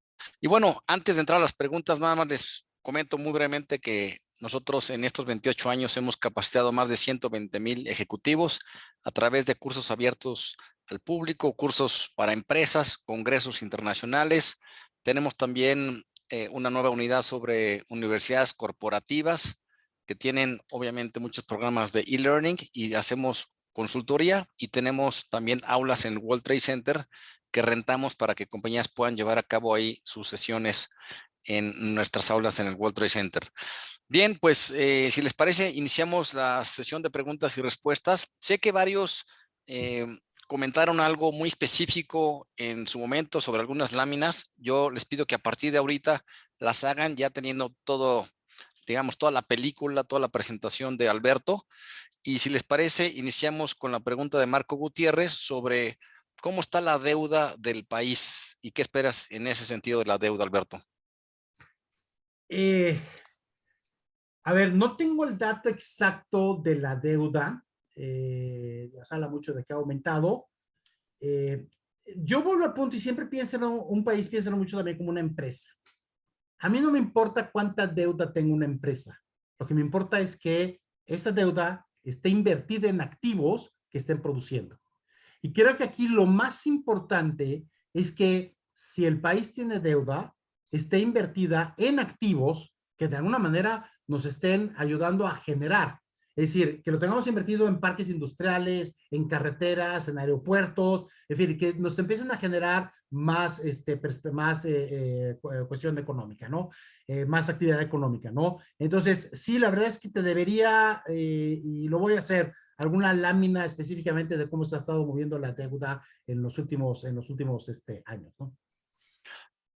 Speaker 5: Y bueno, antes de entrar a las preguntas, nada más les comento muy brevemente que nosotros en estos 28 años hemos capacitado más de 120,000 ejecutivos a través de cursos abiertos al público, cursos para empresas, congresos internacionales. Tenemos también una nueva unidad sobre universidades corporativas que tienen obviamente muchos programas de e-learning, y hacemos consultoría, y tenemos también aulas en el World Trade Center que rentamos para que compañías puedan llevar a cabo ahí sus sesiones en nuestras aulas en el World Trade Center. Bien, pues si les parece, iniciamos la sesión de preguntas y respuestas. Sé que varios comentaron algo muy específico en su momento sobre algunas láminas. Yo les pido que a partir de ahorita las hagan ya teniendo todo, digamos, toda la película, toda la presentación de Alberto. Y si les parece, iniciamos con la pregunta de Marco Gutiérrez sobre cómo está la deuda del país y qué esperas en ese sentido de la deuda, Alberto.
Speaker 6: A ver, no tengo el dato exacto de la deuda. Se habla mucho de que ha aumentado. Yo vuelvo al punto y siempre piénsalo, un país piénsalo mucho también como una empresa. A mí no me importa cuánta deuda tenga una empresa. Lo que me importa es que esa deuda esté invertida en activos que estén produciendo. Y creo que aquí lo más importante es que si el país tiene deuda, esté invertida en activos que de alguna manera nos estén ayudando a generar. Es decir, que lo tengamos invertido en parques industriales, en carreteras, en aeropuertos, en fin, que nos empiecen a generar más, cuestión económica, ¿no? Más actividad económica, ¿no? Entonces, sí, la verdad es que te debería, y lo voy a hacer, alguna lámina específicamente de cómo se ha estado moviendo la deuda en los últimos años, ¿no?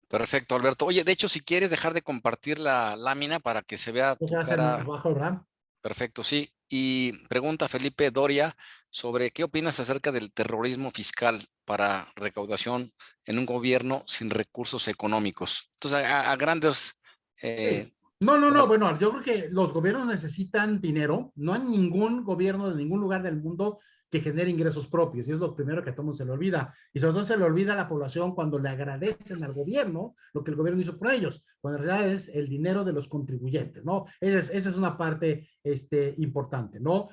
Speaker 5: Perfecto, Alberto. Oye, de hecho, si quieres dejar de compartir la lámina para que se vea tu cara.
Speaker 6: Abajo, ¿verdad?
Speaker 5: Perfecto, sí. Y pregunta Felipe Doria sobre qué opinas acerca del terrorismo fiscal para recaudación en un gobierno sin recursos económicos. Entonces, a grandes...
Speaker 6: Sí. No, bueno, yo creo que los gobiernos necesitan dinero. No hay ningún gobierno de ningún lugar del mundo que genere ingresos propios, y es lo primero que a todo mundo se le olvida. Y sobre todo se le olvida a la población cuando le agradecen al gobierno lo que el gobierno hizo por ellos, cuando en realidad es el dinero de los contribuyentes, ¿no? Esa es una parte importante, ¿no?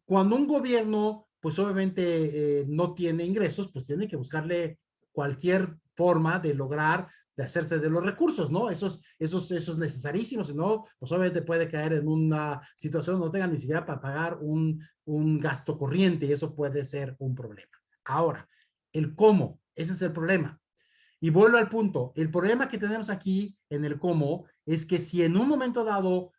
Speaker 6: Cuando un gobierno, pues obviamente no tiene ingresos, pues tiene que buscarle cualquier forma de lograr hacerse de los recursos, ¿no? Eso es necesarísimo, si no, pues obviamente puede caer en una situación donde no tengan ni siquiera para pagar un gasto corriente y eso puede ser un problema. Ahora, el cómo, ese es el problema. Y vuelvo al punto, el problema que tenemos aquí en el cómo es que si en un momento dado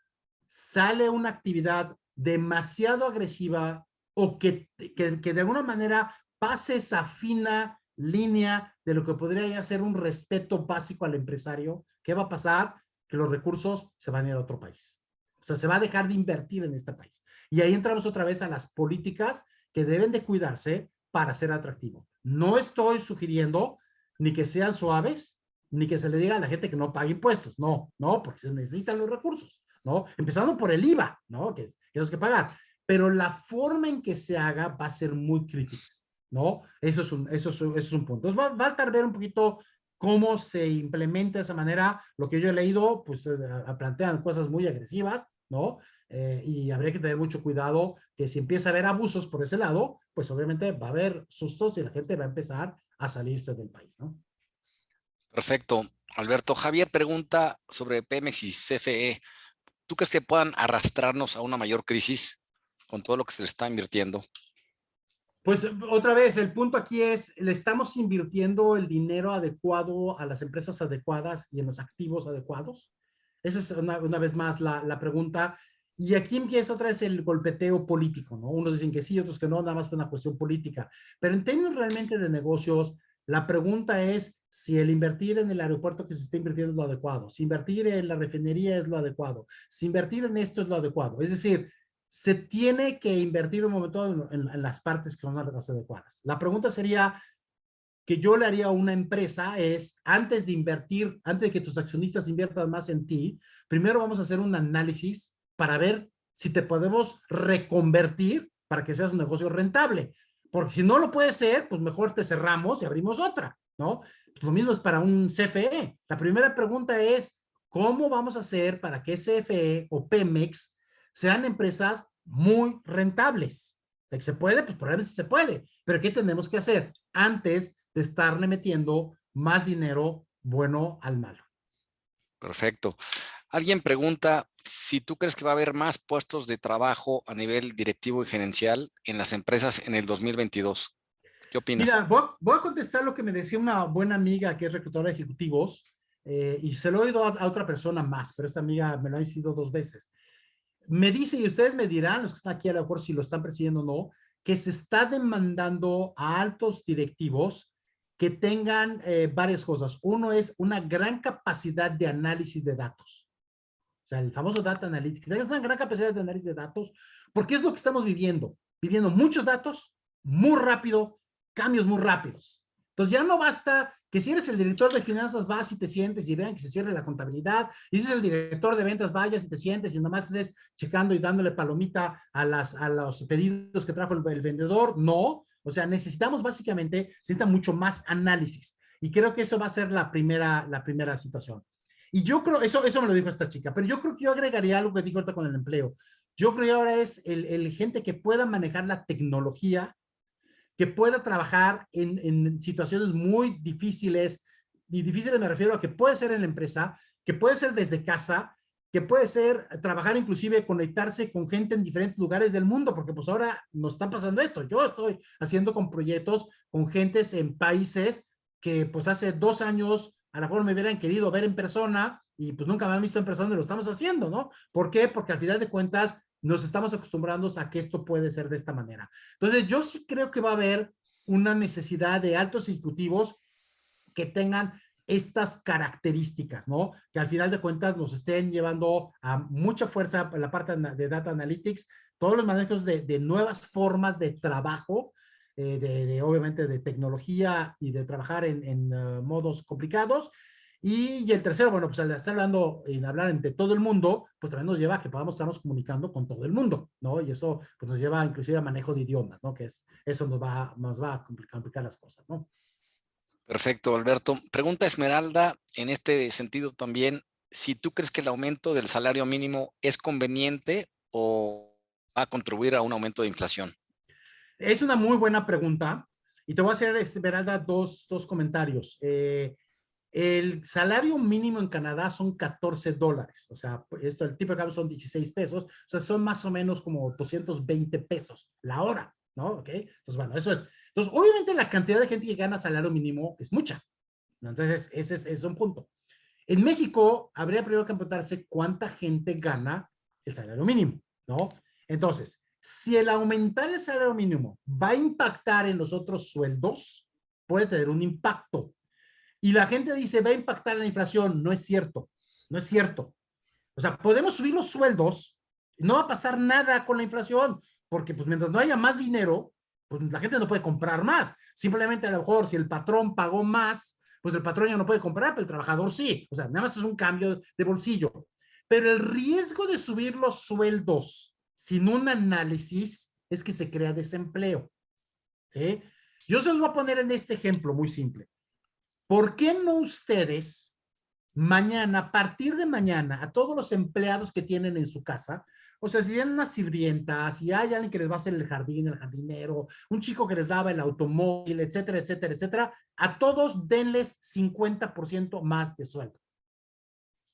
Speaker 6: sale una actividad demasiado agresiva o que de alguna manera pase esa fina línea de lo que podría ser un respeto básico al empresario, ¿qué va a pasar? Que los recursos se van a ir a otro país. O sea, se va a dejar de invertir en este país. Y ahí entramos otra vez a las políticas que deben de cuidarse para ser atractivo. No estoy sugiriendo ni que sean suaves, ni que se le diga a la gente que no pague impuestos. No, porque se necesitan los recursos, ¿no? Empezando por el IVA, ¿no? Que es que pagar. Pero la forma en que se haga va a ser muy crítica, ¿no? Eso es un punto. Entonces va a tardar un poquito cómo se implementa de esa manera. Lo que yo he leído, pues plantean cosas muy agresivas, ¿no? Y habría que tener mucho cuidado que si empieza a haber abusos por ese lado, pues obviamente va a haber sustos y la gente va a empezar a salirse del país, ¿no?
Speaker 5: Perfecto. Alberto, Javier pregunta sobre Pemex y CFE. ¿Tú crees que puedan arrastrarnos a una mayor crisis con todo lo que se le está invirtiendo?
Speaker 6: Pues otra vez, el punto aquí es, le estamos invirtiendo el dinero adecuado a las empresas adecuadas y en los activos adecuados. Esa es una vez más la pregunta. Y aquí empieza otra vez el golpeteo político, ¿no? Unos dicen que sí, otros que no, nada más fue una cuestión política. Pero en términos realmente de negocios, la pregunta es si el invertir en el aeropuerto que se está invirtiendo es lo adecuado, si invertir en la refinería es lo adecuado, si invertir en esto es lo adecuado. Es decir, se tiene que invertir un momento en las partes que son las adecuadas. La pregunta sería que yo le haría a una empresa es, antes de invertir, antes de que tus accionistas inviertan más en ti, primero vamos a hacer un análisis para ver si te podemos reconvertir para que seas un negocio rentable. Porque si no lo puede ser, pues mejor te cerramos y abrimos otra, ¿no? Lo mismo es para un CFE. La primera pregunta es, ¿cómo vamos a hacer para que CFE o Pemex sean empresas muy rentables? ¿De que se puede? Pues probablemente se puede. Pero ¿qué tenemos que hacer antes de estarle metiendo más dinero bueno al malo?
Speaker 5: Perfecto. Alguien pregunta si tú crees que va a haber más puestos de trabajo a nivel directivo y gerencial en las empresas en el 2022. ¿Qué opinas?
Speaker 6: Mira, voy a contestar lo que me decía una buena amiga que es reclutadora de ejecutivos y se lo he oído a otra persona más, pero esta amiga me lo ha sido 2 veces. Me dice, y ustedes me dirán, los que están aquí a lo mejor si lo están persiguiendo o no, que se está demandando a altos directivos que tengan varias cosas. Uno es una gran capacidad de análisis de datos. O sea, el famoso data analytics. Tengan una gran capacidad de análisis de datos, porque es lo que estamos viviendo. Viviendo muchos datos, muy rápido, cambios muy rápidos. Entonces ya no basta que si eres el director de finanzas vas y te sientes y vean que se cierre la contabilidad, y si es el director de ventas vayas y te sientes y nada más estés checando y dándole palomita a los pedidos que trajo el vendedor. No, o sea, necesitamos básicamente, necesita mucho más análisis. Y creo que eso va a ser la primera situación. Y yo creo, eso me lo dijo esta chica, pero yo creo que yo agregaría algo que dijo ahorita con el empleo. Yo creo que ahora es el gente que pueda manejar la tecnología, que pueda trabajar en situaciones muy difíciles, y difíciles me refiero a que puede ser en la empresa, que puede ser desde casa, que puede ser trabajar inclusive, conectarse con gente en diferentes lugares del mundo, porque pues ahora nos está pasando esto. Yo estoy haciendo con proyectos con gentes en países que pues hace 2 años a lo mejor me hubieran querido ver en persona y pues nunca me han visto en persona y lo estamos haciendo, ¿no? ¿Por qué? Porque al final de cuentas nos estamos acostumbrando a que esto puede ser de esta manera. Entonces, yo sí creo que va a haber una necesidad de altos ejecutivos que tengan estas características, ¿no? Que al final de cuentas nos estén llevando a mucha fuerza en la parte de Data Analytics, todos los manejos de nuevas formas de trabajo, obviamente de tecnología y de trabajar en modos complicados. Y el tercero, bueno, pues al estar hablando y hablar entre todo el mundo, pues también nos lleva a que podamos estarnos comunicando con todo el mundo, ¿no? Y eso pues nos lleva inclusive a manejo de idiomas, ¿no? Que eso nos va a complicar las cosas, ¿no?
Speaker 5: Perfecto, Alberto. Pregunta Esmeralda, en este sentido también, si tú crees que el aumento del salario mínimo es conveniente o va a contribuir a un aumento de inflación.
Speaker 6: Es una muy buena pregunta y te voy a hacer, Esmeralda, dos comentarios. El salario mínimo en Canadá son $14. O sea, esto, el tipo de cambio son 16 pesos. O sea, son más o menos como 220 pesos la hora, ¿no? ¿Ok? Entonces, bueno, eso es. Entonces, obviamente la cantidad de gente que gana salario mínimo es mucha, ¿no? Entonces, ese es un punto. En México, habría primero que preguntarse cuánta gente gana el salario mínimo, ¿no? Entonces, si el aumentar el salario mínimo va a impactar en los otros sueldos, puede tener un impacto. Y la gente dice, va a impactar en la inflación. No es cierto, no es cierto. O sea, podemos subir los sueldos, no va a pasar nada con la inflación, porque pues mientras no haya más dinero, pues la gente no puede comprar más. Simplemente a lo mejor si el patrón pagó más, pues el patrón ya no puede comprar, pero el trabajador sí. O sea, nada más es un cambio de bolsillo. Pero el riesgo de subir los sueldos sin un análisis es que se crea desempleo, ¿sí? Yo se los voy a poner en este ejemplo muy simple. ¿Por qué no ustedes mañana, a partir de mañana, a todos los empleados que tienen en su casa, o sea, si tienen una sirvienta, si hay alguien que les va a hacer el jardín, el jardinero, un chico que les daba el automóvil, etcétera, etcétera, etcétera, a todos denles 50% más de sueldo?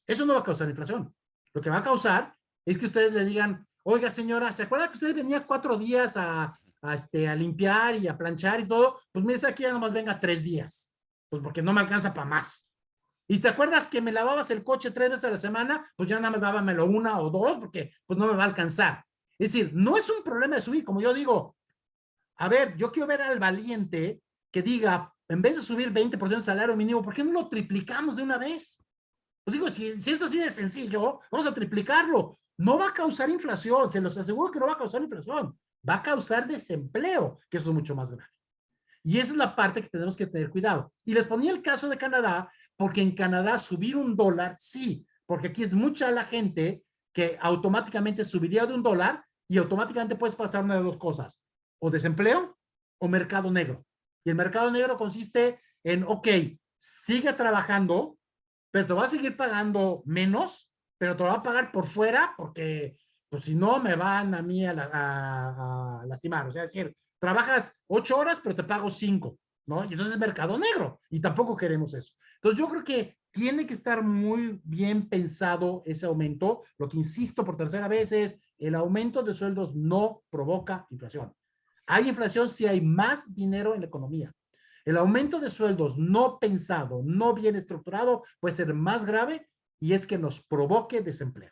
Speaker 6: Eso no va a causar inflación. Lo que va a causar es que ustedes le digan, oiga señora, ¿se acuerda que usted venía 4 días a limpiar y a planchar y todo? Pues mire, aquí ya nomás venga 3 días. Pues porque no me alcanza para más. ¿Y te acuerdas que me lavabas el coche 3 veces a la semana? Pues ya nada más dábamelo 1 o 2 porque pues no me va a alcanzar. Es decir, no es un problema de subir, como yo digo. A ver, yo quiero ver al valiente que diga, en vez de subir 20% del salario mínimo, ¿por qué no lo triplicamos de una vez? Pues digo, si es así de sencillo, vamos a triplicarlo. No va a causar inflación, se los aseguro que no va a causar inflación. Va a causar desempleo, que eso es mucho más grave. Y esa es la parte que tenemos que tener cuidado. Y les ponía el caso de Canadá, porque en Canadá subir $1, sí, porque aquí es mucha la gente que automáticamente subiría de $1 y automáticamente puedes pasar una de dos cosas, o desempleo o mercado negro. Y el mercado negro consiste en, ok, sigue trabajando, pero te va a seguir pagando menos, pero te lo va a pagar por fuera porque, pues si no, me van a mí a lastimar. O sea, es decir, trabajas 8 horas, pero te pago 5, ¿no? Y entonces es mercado negro y tampoco queremos eso. Entonces yo creo que tiene que estar muy bien pensado ese aumento. Lo que insisto por tercera vez es, el aumento de sueldos no provoca inflación. Hay inflación si hay más dinero en la economía. El aumento de sueldos no pensado, no bien estructurado, puede ser más grave y es que nos provoque desempleo.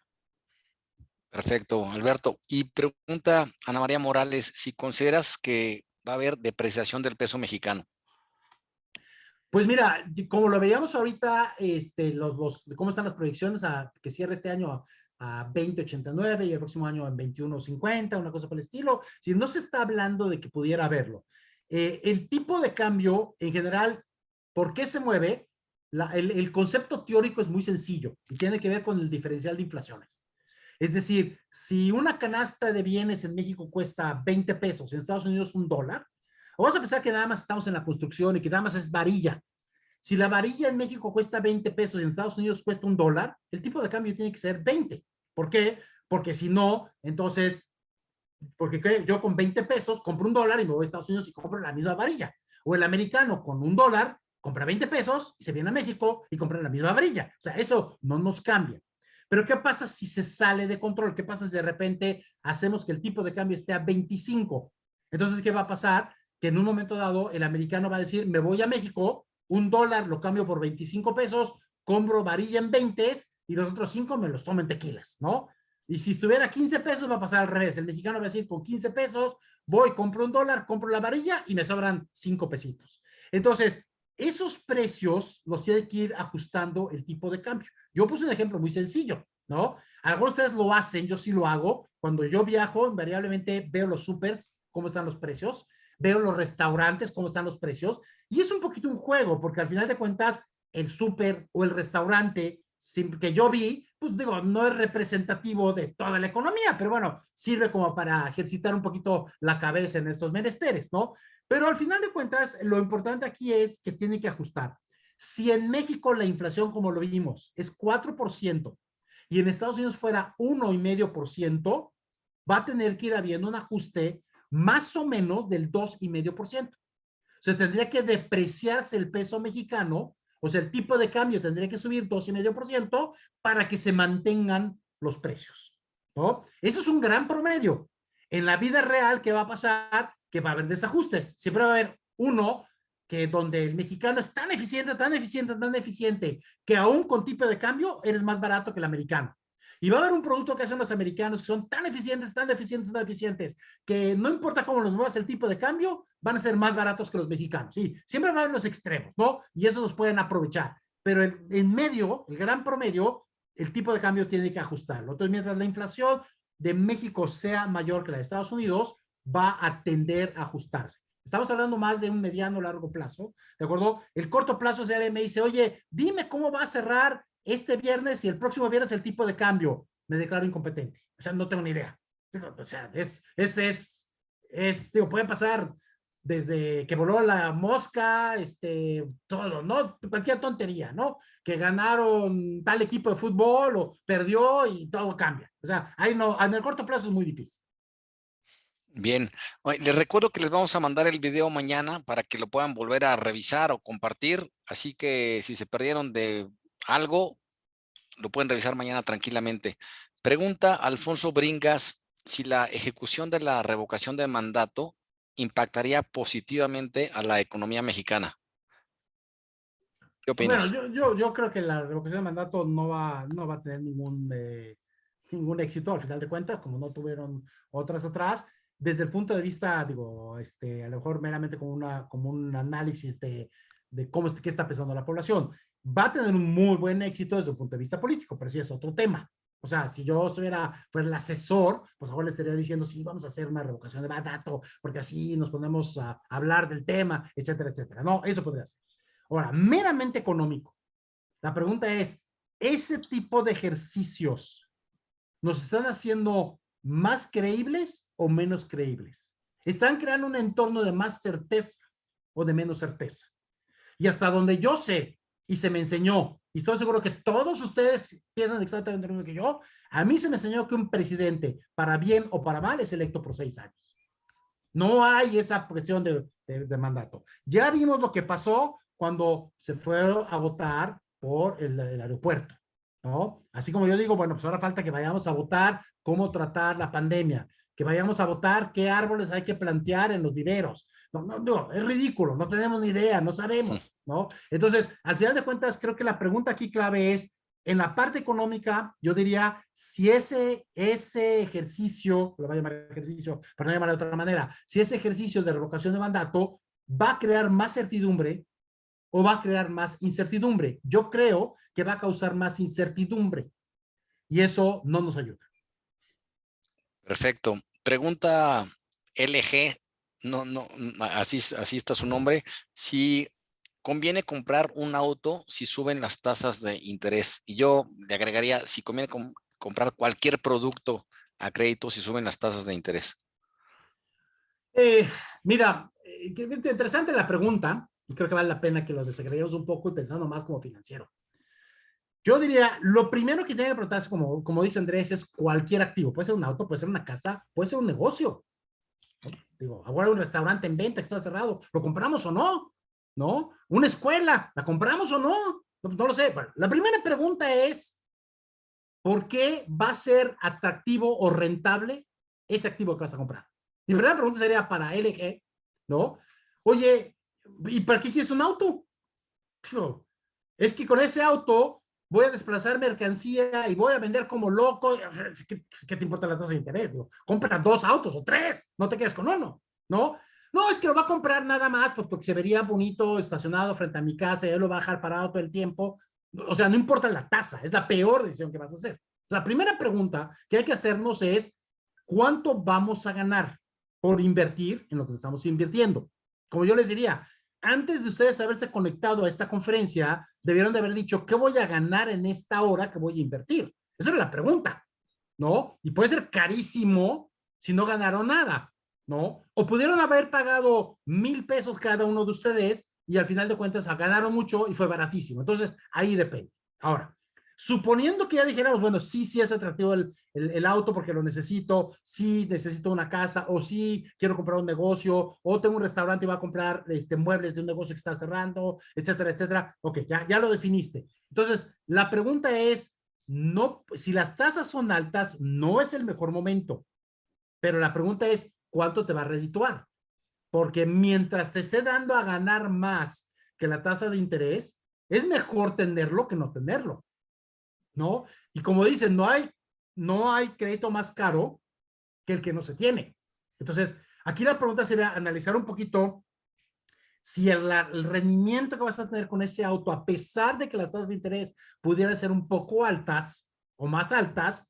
Speaker 5: Perfecto, Alberto. Y pregunta Ana María Morales, si consideras que va a haber depreciación del peso mexicano.
Speaker 6: Pues mira, como lo veíamos ahorita, cómo están las proyecciones que cierre este año a 20.89 y el próximo año en 21.50, una cosa por el estilo. Si no se está hablando de que pudiera haberlo. El tipo de cambio, en general, ¿por qué se mueve? El concepto teórico es muy sencillo y tiene que ver con el diferencial de inflaciones. Es decir, si una canasta de bienes en México cuesta 20 pesos, en Estados Unidos $1, vamos a pensar que nada más estamos en la construcción y que nada más es varilla. Si la varilla en México cuesta 20 pesos y en Estados Unidos cuesta $1, el tipo de cambio tiene que ser 20. ¿Por qué? Porque si no, entonces, porque yo con 20 pesos compro $1 y me voy a Estados Unidos y compro la misma varilla. O el americano con $1 compra 20 pesos y se viene a México y compra la misma varilla. O sea, eso no nos cambia. Pero ¿qué pasa si se sale de control? ¿Qué pasa si de repente hacemos que el tipo de cambio esté a 25? Entonces, ¿qué va a pasar? Que en un momento dado el americano va a decir, me voy a México, $1 lo cambio por 25 pesos, compro varilla en 20 y los otros 5 me los tomo en tequilas, ¿no? Y si estuviera 15 pesos va a pasar al revés. El mexicano va a decir, con 15 pesos voy, compro $1, compro la varilla y me sobran 5 pesitos. Entonces, esos precios los tiene que ir ajustando el tipo de cambio. Yo puse un ejemplo muy sencillo, ¿no? Algunos de ustedes lo hacen, yo sí lo hago. Cuando yo viajo, invariablemente veo los supers, cómo están los precios, veo los restaurantes, cómo están los precios, y es un poquito un juego, porque al final de cuentas, el súper o el restaurante que yo vi, pues digo, no es representativo de toda la economía, pero bueno, sirve como para ejercitar un poquito la cabeza en estos menesteres, ¿no? Pero al final de cuentas, lo importante aquí es que tiene que ajustar. Si en México la inflación, como lo vimos, es 4% y en Estados Unidos fuera 1,5%, va a tener que ir habiendo un ajuste más o menos del 2,5%. O sea, tendría que depreciarse el peso mexicano O sea, el tipo de cambio tendría que subir 2,5% para que se mantengan los precios, ¿no? Eso es un gran promedio. En la vida real, ¿qué va a pasar? Que va a haber desajustes. Siempre va a haber uno que donde el mexicano es tan eficiente, tan eficiente, tan eficiente, que aún con tipo de cambio eres más barato que el americano. Y va a haber un producto que hacen los americanos que son tan eficientes, tan eficientes, tan eficientes, que no importa cómo los muevas el tipo de cambio, van a ser más baratos que los mexicanos. Sí, siempre va a haber los extremos, ¿no? Y eso los pueden aprovechar. Pero en medio, el gran promedio, el tipo de cambio tiene que ajustarlo. Entonces, mientras la inflación de México sea mayor que la de Estados Unidos, va a tender a ajustarse. Estamos hablando más de un mediano o largo plazo, ¿de acuerdo? El corto plazo es me dice, oye, dime cómo va a cerrar este viernes y el próximo viernes el tipo de cambio. Me declaro incompetente. O sea, no tengo ni idea. O sea, digo, pueden pasar desde que voló la mosca, todo, ¿no? Cualquier tontería, ¿no? Que ganaron tal equipo de fútbol o perdió y todo cambia. O sea, ahí no, en el corto plazo es muy difícil.
Speaker 5: Bien, les recuerdo que les vamos a mandar el video mañana para que lo puedan volver a revisar o compartir, así que si se perdieron de algo, lo pueden revisar mañana tranquilamente. Pregunta Alfonso Bringas si la ejecución de la revocación de mandato impactaría positivamente a la economía mexicana. ¿Qué opinas?
Speaker 6: Bueno, yo creo que la revocación de mandato no va a tener ningún éxito al final de cuentas, como no tuvieron otras atrás. Desde el punto de vista, digo, a lo mejor meramente como un análisis de cómo qué está pensando la población. Va a tener un muy buen éxito desde el punto de vista político, pero sí es otro tema. O sea, si yo fuera el asesor, pues ahora le estaría diciendo, sí, vamos a hacer una revocación de mandato, porque así nos ponemos a hablar del tema, etcétera, etcétera. No, eso podría ser. Ahora, meramente económico. La pregunta es, ¿ese tipo de ejercicios nos están haciendo más creíbles o menos creíbles? ¿Están creando un entorno de más certeza o de menos certeza? Y hasta donde yo sé y se me enseñó, y estoy seguro que todos ustedes piensan exactamente lo mismo que yo, a mí se me enseñó que un presidente, para bien o para mal, es electo por 6 años. No hay esa cuestión de mandato. Ya vimos lo que pasó cuando se fueron a votar por el aeropuerto, ¿no? Así como yo digo, bueno, pues ahora falta que vayamos a votar cómo tratar la pandemia, que vayamos a votar qué árboles hay que plantear en los viveros. No, es ridículo, no tenemos ni idea, no sabemos, ¿no? Entonces, al final de cuentas, creo que la pregunta aquí clave es, en la parte económica, yo diría, si ese ejercicio, lo voy a llamar ejercicio, pero no llamarlo de otra manera, si ese ejercicio de revocación de mandato va a crear más certidumbre o va a crear más incertidumbre. Yo creo que va a causar más incertidumbre y eso no nos ayuda.
Speaker 5: Perfecto. Pregunta LG, así está su nombre, si conviene comprar un auto si suben las tasas de interés. Y yo le agregaría si conviene comprar cualquier producto a crédito si suben las tasas de interés.
Speaker 6: Mira, interesante la pregunta y creo que vale la pena que lo desagreguemos un poco y pensando más como financiero. Yo diría, lo primero que tiene que preguntarse, como dice Andrés, es cualquier activo. Puede ser un auto, puede ser una casa, puede ser un negocio. Digo, ahora un restaurante en venta que está cerrado, ¿lo compramos o no? ¿No? Una escuela, ¿la compramos o no? No lo sé. Bueno, la primera pregunta es, ¿por qué va a ser atractivo o rentable ese activo que vas a comprar? Mi primera pregunta sería para LG, ¿no? Oye, ¿y para qué quieres un auto? Es que con ese auto voy a desplazar mercancía y voy a vender como loco. ¿Qué te importa la tasa de interés? Digo, compra 2 autos o 3, no te quedes con uno, ¿no? No, es que lo va a comprar nada más porque se vería bonito estacionado frente a mi casa y él lo va a dejar parado todo el tiempo. O sea, no importa la tasa, es la peor decisión que vas a hacer. La primera pregunta que hay que hacernos es, ¿cuánto vamos a ganar por invertir en lo que estamos invirtiendo? Como yo les diría, antes de ustedes haberse conectado a esta conferencia, debieron de haber dicho, ¿qué voy a ganar en esta hora que voy a invertir? Esa era la pregunta, ¿no? Y puede ser carísimo si no ganaron nada, ¿no? O pudieron haber pagado 1,000 pesos cada uno de ustedes y al final de cuentas ganaron mucho y fue baratísimo. Entonces, ahí depende. Ahora, Suponiendo que ya dijéramos, bueno, sí es atractivo el auto porque lo necesito, sí necesito una casa, o sí quiero comprar un negocio, o tengo un restaurante y voy a comprar muebles de un negocio que está cerrando, etcétera, etcétera. Ok, ya lo definiste. Entonces, la pregunta es, no, si las tasas son altas, no es el mejor momento, pero la pregunta es, ¿cuánto te va a redituar? Porque mientras te esté dando a ganar más que la tasa de interés, es mejor tenerlo que no tenerlo, ¿no? Y como dicen, no hay crédito más caro que el que no se tiene. Entonces, aquí la pregunta sería analizar un poquito si el rendimiento que vas a tener con ese auto, a pesar de que las tasas de interés pudieran ser un poco altas o más altas,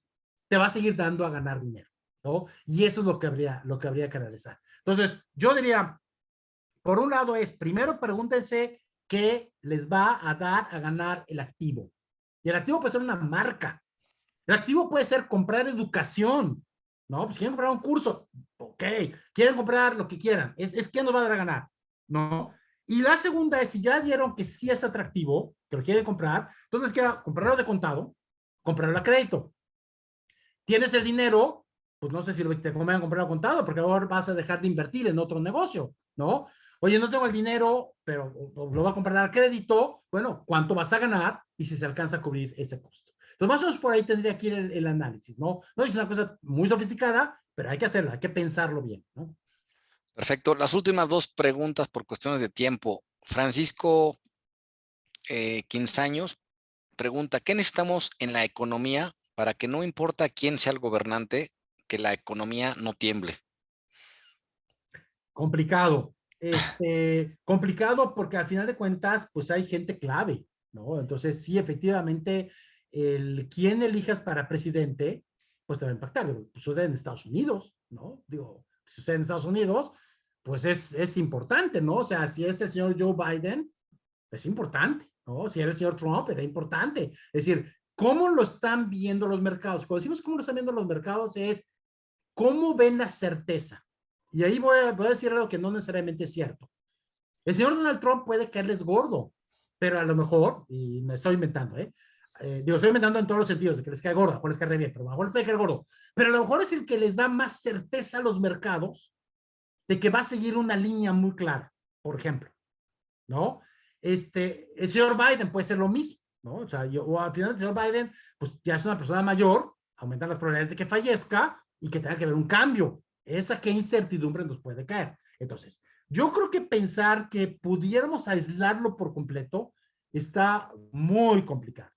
Speaker 6: te va a seguir dando a ganar dinero, ¿no? Y eso es lo que habría que analizar. Entonces, yo diría, por un lado es, primero pregúntense qué les va a dar a ganar el activo. Y el activo puede ser una marca. El activo puede ser comprar educación, ¿no? Pues quieren comprar un curso, ok. Quieren comprar lo que quieran. Es que nos va a dar a ganar, ¿no? Y la segunda es, si ya vieron que sí es atractivo, que lo quieren comprar, entonces queda comprarlo de contado, comprarlo a crédito. Tienes el dinero, pues no sé si te conviene comprar a contado, porque ahora vas a dejar de invertir en otro negocio, ¿no? Oye, no tengo el dinero, pero lo voy a comprar a crédito. Bueno, ¿cuánto vas a ganar? Y si se alcanza a cubrir ese costo. Entonces, más o menos por ahí tendría que ir el análisis, ¿no? No es una cosa muy sofisticada, pero hay que hacerla, hay que pensarlo bien, ¿no?
Speaker 5: Perfecto. Las últimas dos preguntas por cuestiones de tiempo. Francisco 15 años pregunta, ¿qué necesitamos en la economía para que no importa quién sea el gobernante, que la economía no tiemble?
Speaker 6: Complicado. Complicado porque al final de cuentas, pues hay gente clave, ¿no? Entonces, sí, efectivamente, quién elijas para presidente, pues te va a impactar. Pues sucede en Estados Unidos, ¿no? Digo, si sucede en Estados Unidos, pues es importante, ¿no? O sea, si es el señor Joe Biden, es importante, ¿no? Si era el señor Trump, era importante. Es decir, ¿cómo lo están viendo los mercados? Cuando decimos cómo lo están viendo los mercados es cómo ven la certeza. Y ahí voy a decir algo que no necesariamente es cierto. El señor Donald Trump puede caerles gordo, pero a lo mejor, y me estoy inventando, estoy inventando en todos los sentidos, de que les cae gordo, o les cae bien, pero a lo mejor les puede caer gordo. Pero a lo mejor es el que les da más certeza a los mercados de que va a seguir una línea muy clara, por ejemplo, ¿no? El señor Biden puede ser lo mismo, ¿no? O sea, o al final el señor Biden, pues ya es una persona mayor, aumentan las probabilidades de que fallezca y que tenga que haber un cambio. Esa que incertidumbre nos puede caer. Entonces, yo creo que pensar que pudiéramos aislarlo por completo está muy complicado,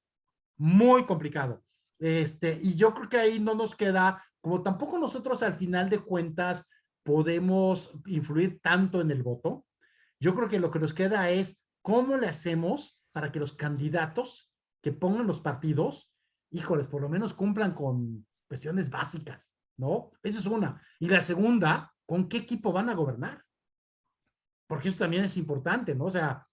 Speaker 6: muy complicado. Y yo creo que ahí no nos queda, como tampoco nosotros al final de cuentas podemos influir tanto en el voto, yo creo que lo que nos queda es cómo le hacemos para que los candidatos que pongan los partidos, híjoles, por lo menos cumplan con cuestiones básicas, ¿no? Esa es una. Y la segunda, ¿con qué equipo van a gobernar? Porque eso también es importante, ¿no? O sea,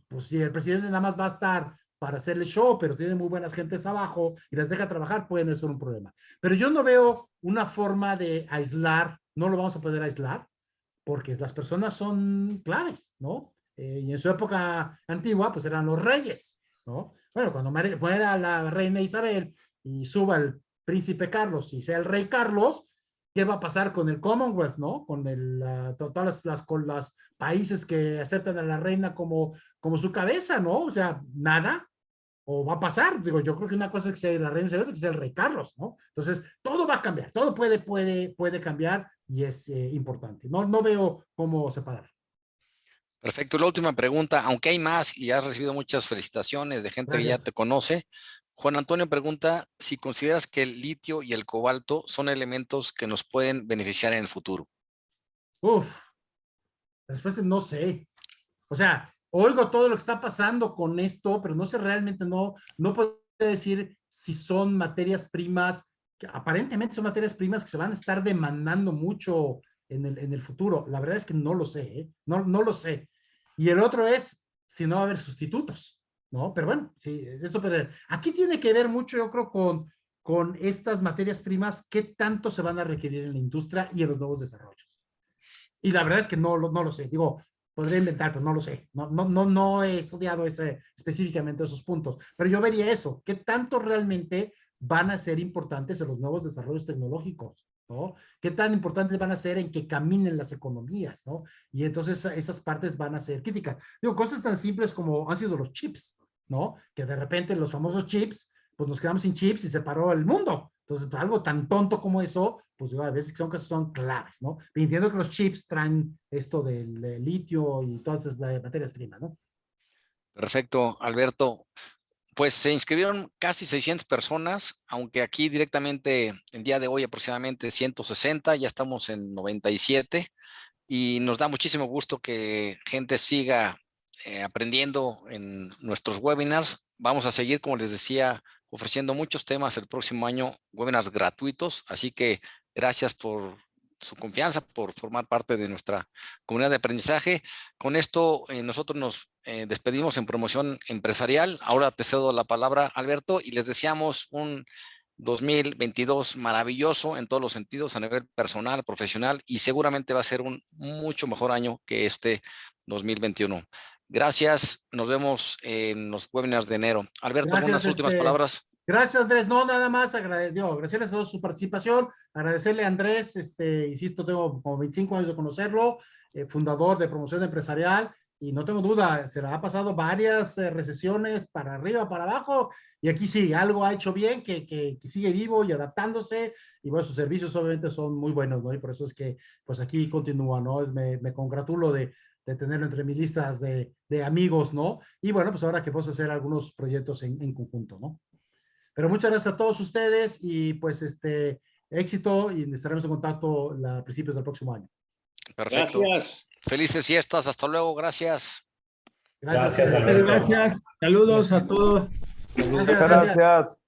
Speaker 6: pues si el presidente nada más va a estar para hacerle show, pero tiene muy buenas gentes abajo y las deja trabajar, puede no ser un problema. Pero yo no veo una forma de aislar, no lo vamos a poder aislar, porque las personas son claves, ¿no? Y en su época antigua, pues eran los reyes, ¿no? Bueno, cuando muera la reina Isabel y suba el príncipe Carlos y sea el rey Carlos, ¿qué va a pasar con el Commonwealth, no? Con todas con los países que aceptan a la reina como su cabeza, ¿no? O sea, nada. O va a pasar, digo, yo creo que una cosa es que sea la reina Isabel, otra que sea el rey Carlos, ¿no? Entonces, todo va a cambiar, todo puede cambiar y es importante. No veo cómo separar.
Speaker 5: Perfecto. La última pregunta, aunque hay más y has recibido muchas felicitaciones de gente
Speaker 6: Gracias.
Speaker 5: que ya te conoce. Juan Antonio pregunta si consideras que el litio y el cobalto son elementos que nos pueden beneficiar en el futuro.
Speaker 6: Uf, la respuesta es no sé. O sea, oigo todo lo que está pasando con esto, pero no sé realmente, no puedo decir si son materias primas, que aparentemente son materias primas que se van a estar demandando mucho en el futuro. La verdad es que no lo sé, ¿eh? No lo sé. Y el otro es si no va a haber sustitutos, ¿no? Pero bueno, sí, eso, pero aquí tiene que ver mucho, yo creo, con estas materias primas, qué tanto se van a requerir en la industria y en los nuevos desarrollos. Y la verdad es que no lo sé. Digo, podría inventar, pero no lo sé. No he estudiado específicamente esos puntos. Pero yo vería eso. ¿Qué tanto realmente van a ser importantes en los nuevos desarrollos tecnológicos? ¿No? ¿Qué tan importantes van a ser en que caminen las economías? ¿No? Y entonces esas partes van a ser críticas. Digo, cosas tan simples como han sido los chips, ¿no? Que de repente los famosos chips, pues nos quedamos sin chips y se paró el mundo. Entonces, pues, algo tan tonto como eso, pues digo, a veces son claves, ¿no? Pero entiendo que los chips traen esto del litio y todas esas materias primas, ¿no?
Speaker 5: Perfecto, Alberto. Pues se inscribieron casi 600 personas, aunque aquí directamente el día de hoy aproximadamente 160, ya estamos en 97 y nos da muchísimo gusto que gente siga aprendiendo en nuestros webinars. Vamos a seguir, como les decía, ofreciendo muchos temas el próximo año, webinars gratuitos, así que gracias por su confianza, por formar parte de nuestra comunidad de aprendizaje. Con esto nosotros nos despedimos en Promoción Empresarial. Ahora te cedo la palabra, Alberto, y les deseamos un 2022 maravilloso en todos los sentidos, a nivel personal, profesional, y seguramente va a ser un mucho mejor año que este 2021. Gracias, nos vemos en los webinars de enero. Alberto,
Speaker 6: Gracias,
Speaker 5: unas últimas palabras.
Speaker 6: Gracias, Andrés. No, nada más agradecerles a todos su participación, agradecerle a Andrés, insisto, tengo como 25 años de conocerlo, fundador de Promoción Empresarial, y no tengo duda, se le ha pasado varias recesiones para arriba, para abajo, y aquí sí, algo ha hecho bien, que sigue vivo y adaptándose, y bueno, sus servicios obviamente son muy buenos, ¿no? Y por eso es que, pues aquí continúa, ¿no? Me congratulo de tenerlo entre mis listas de amigos, ¿no? Y bueno, pues ahora que vamos a hacer algunos proyectos en conjunto, ¿no? Pero muchas gracias a todos ustedes y pues éxito y estaremos en contacto a principios del próximo año.
Speaker 5: Perfecto.
Speaker 7: Gracias.
Speaker 5: Felices fiestas. Hasta luego. Gracias.
Speaker 7: Gracias, Alberto.
Speaker 8: Gracias. Saludos a todos.
Speaker 6: Gracias.
Speaker 3: Gracias.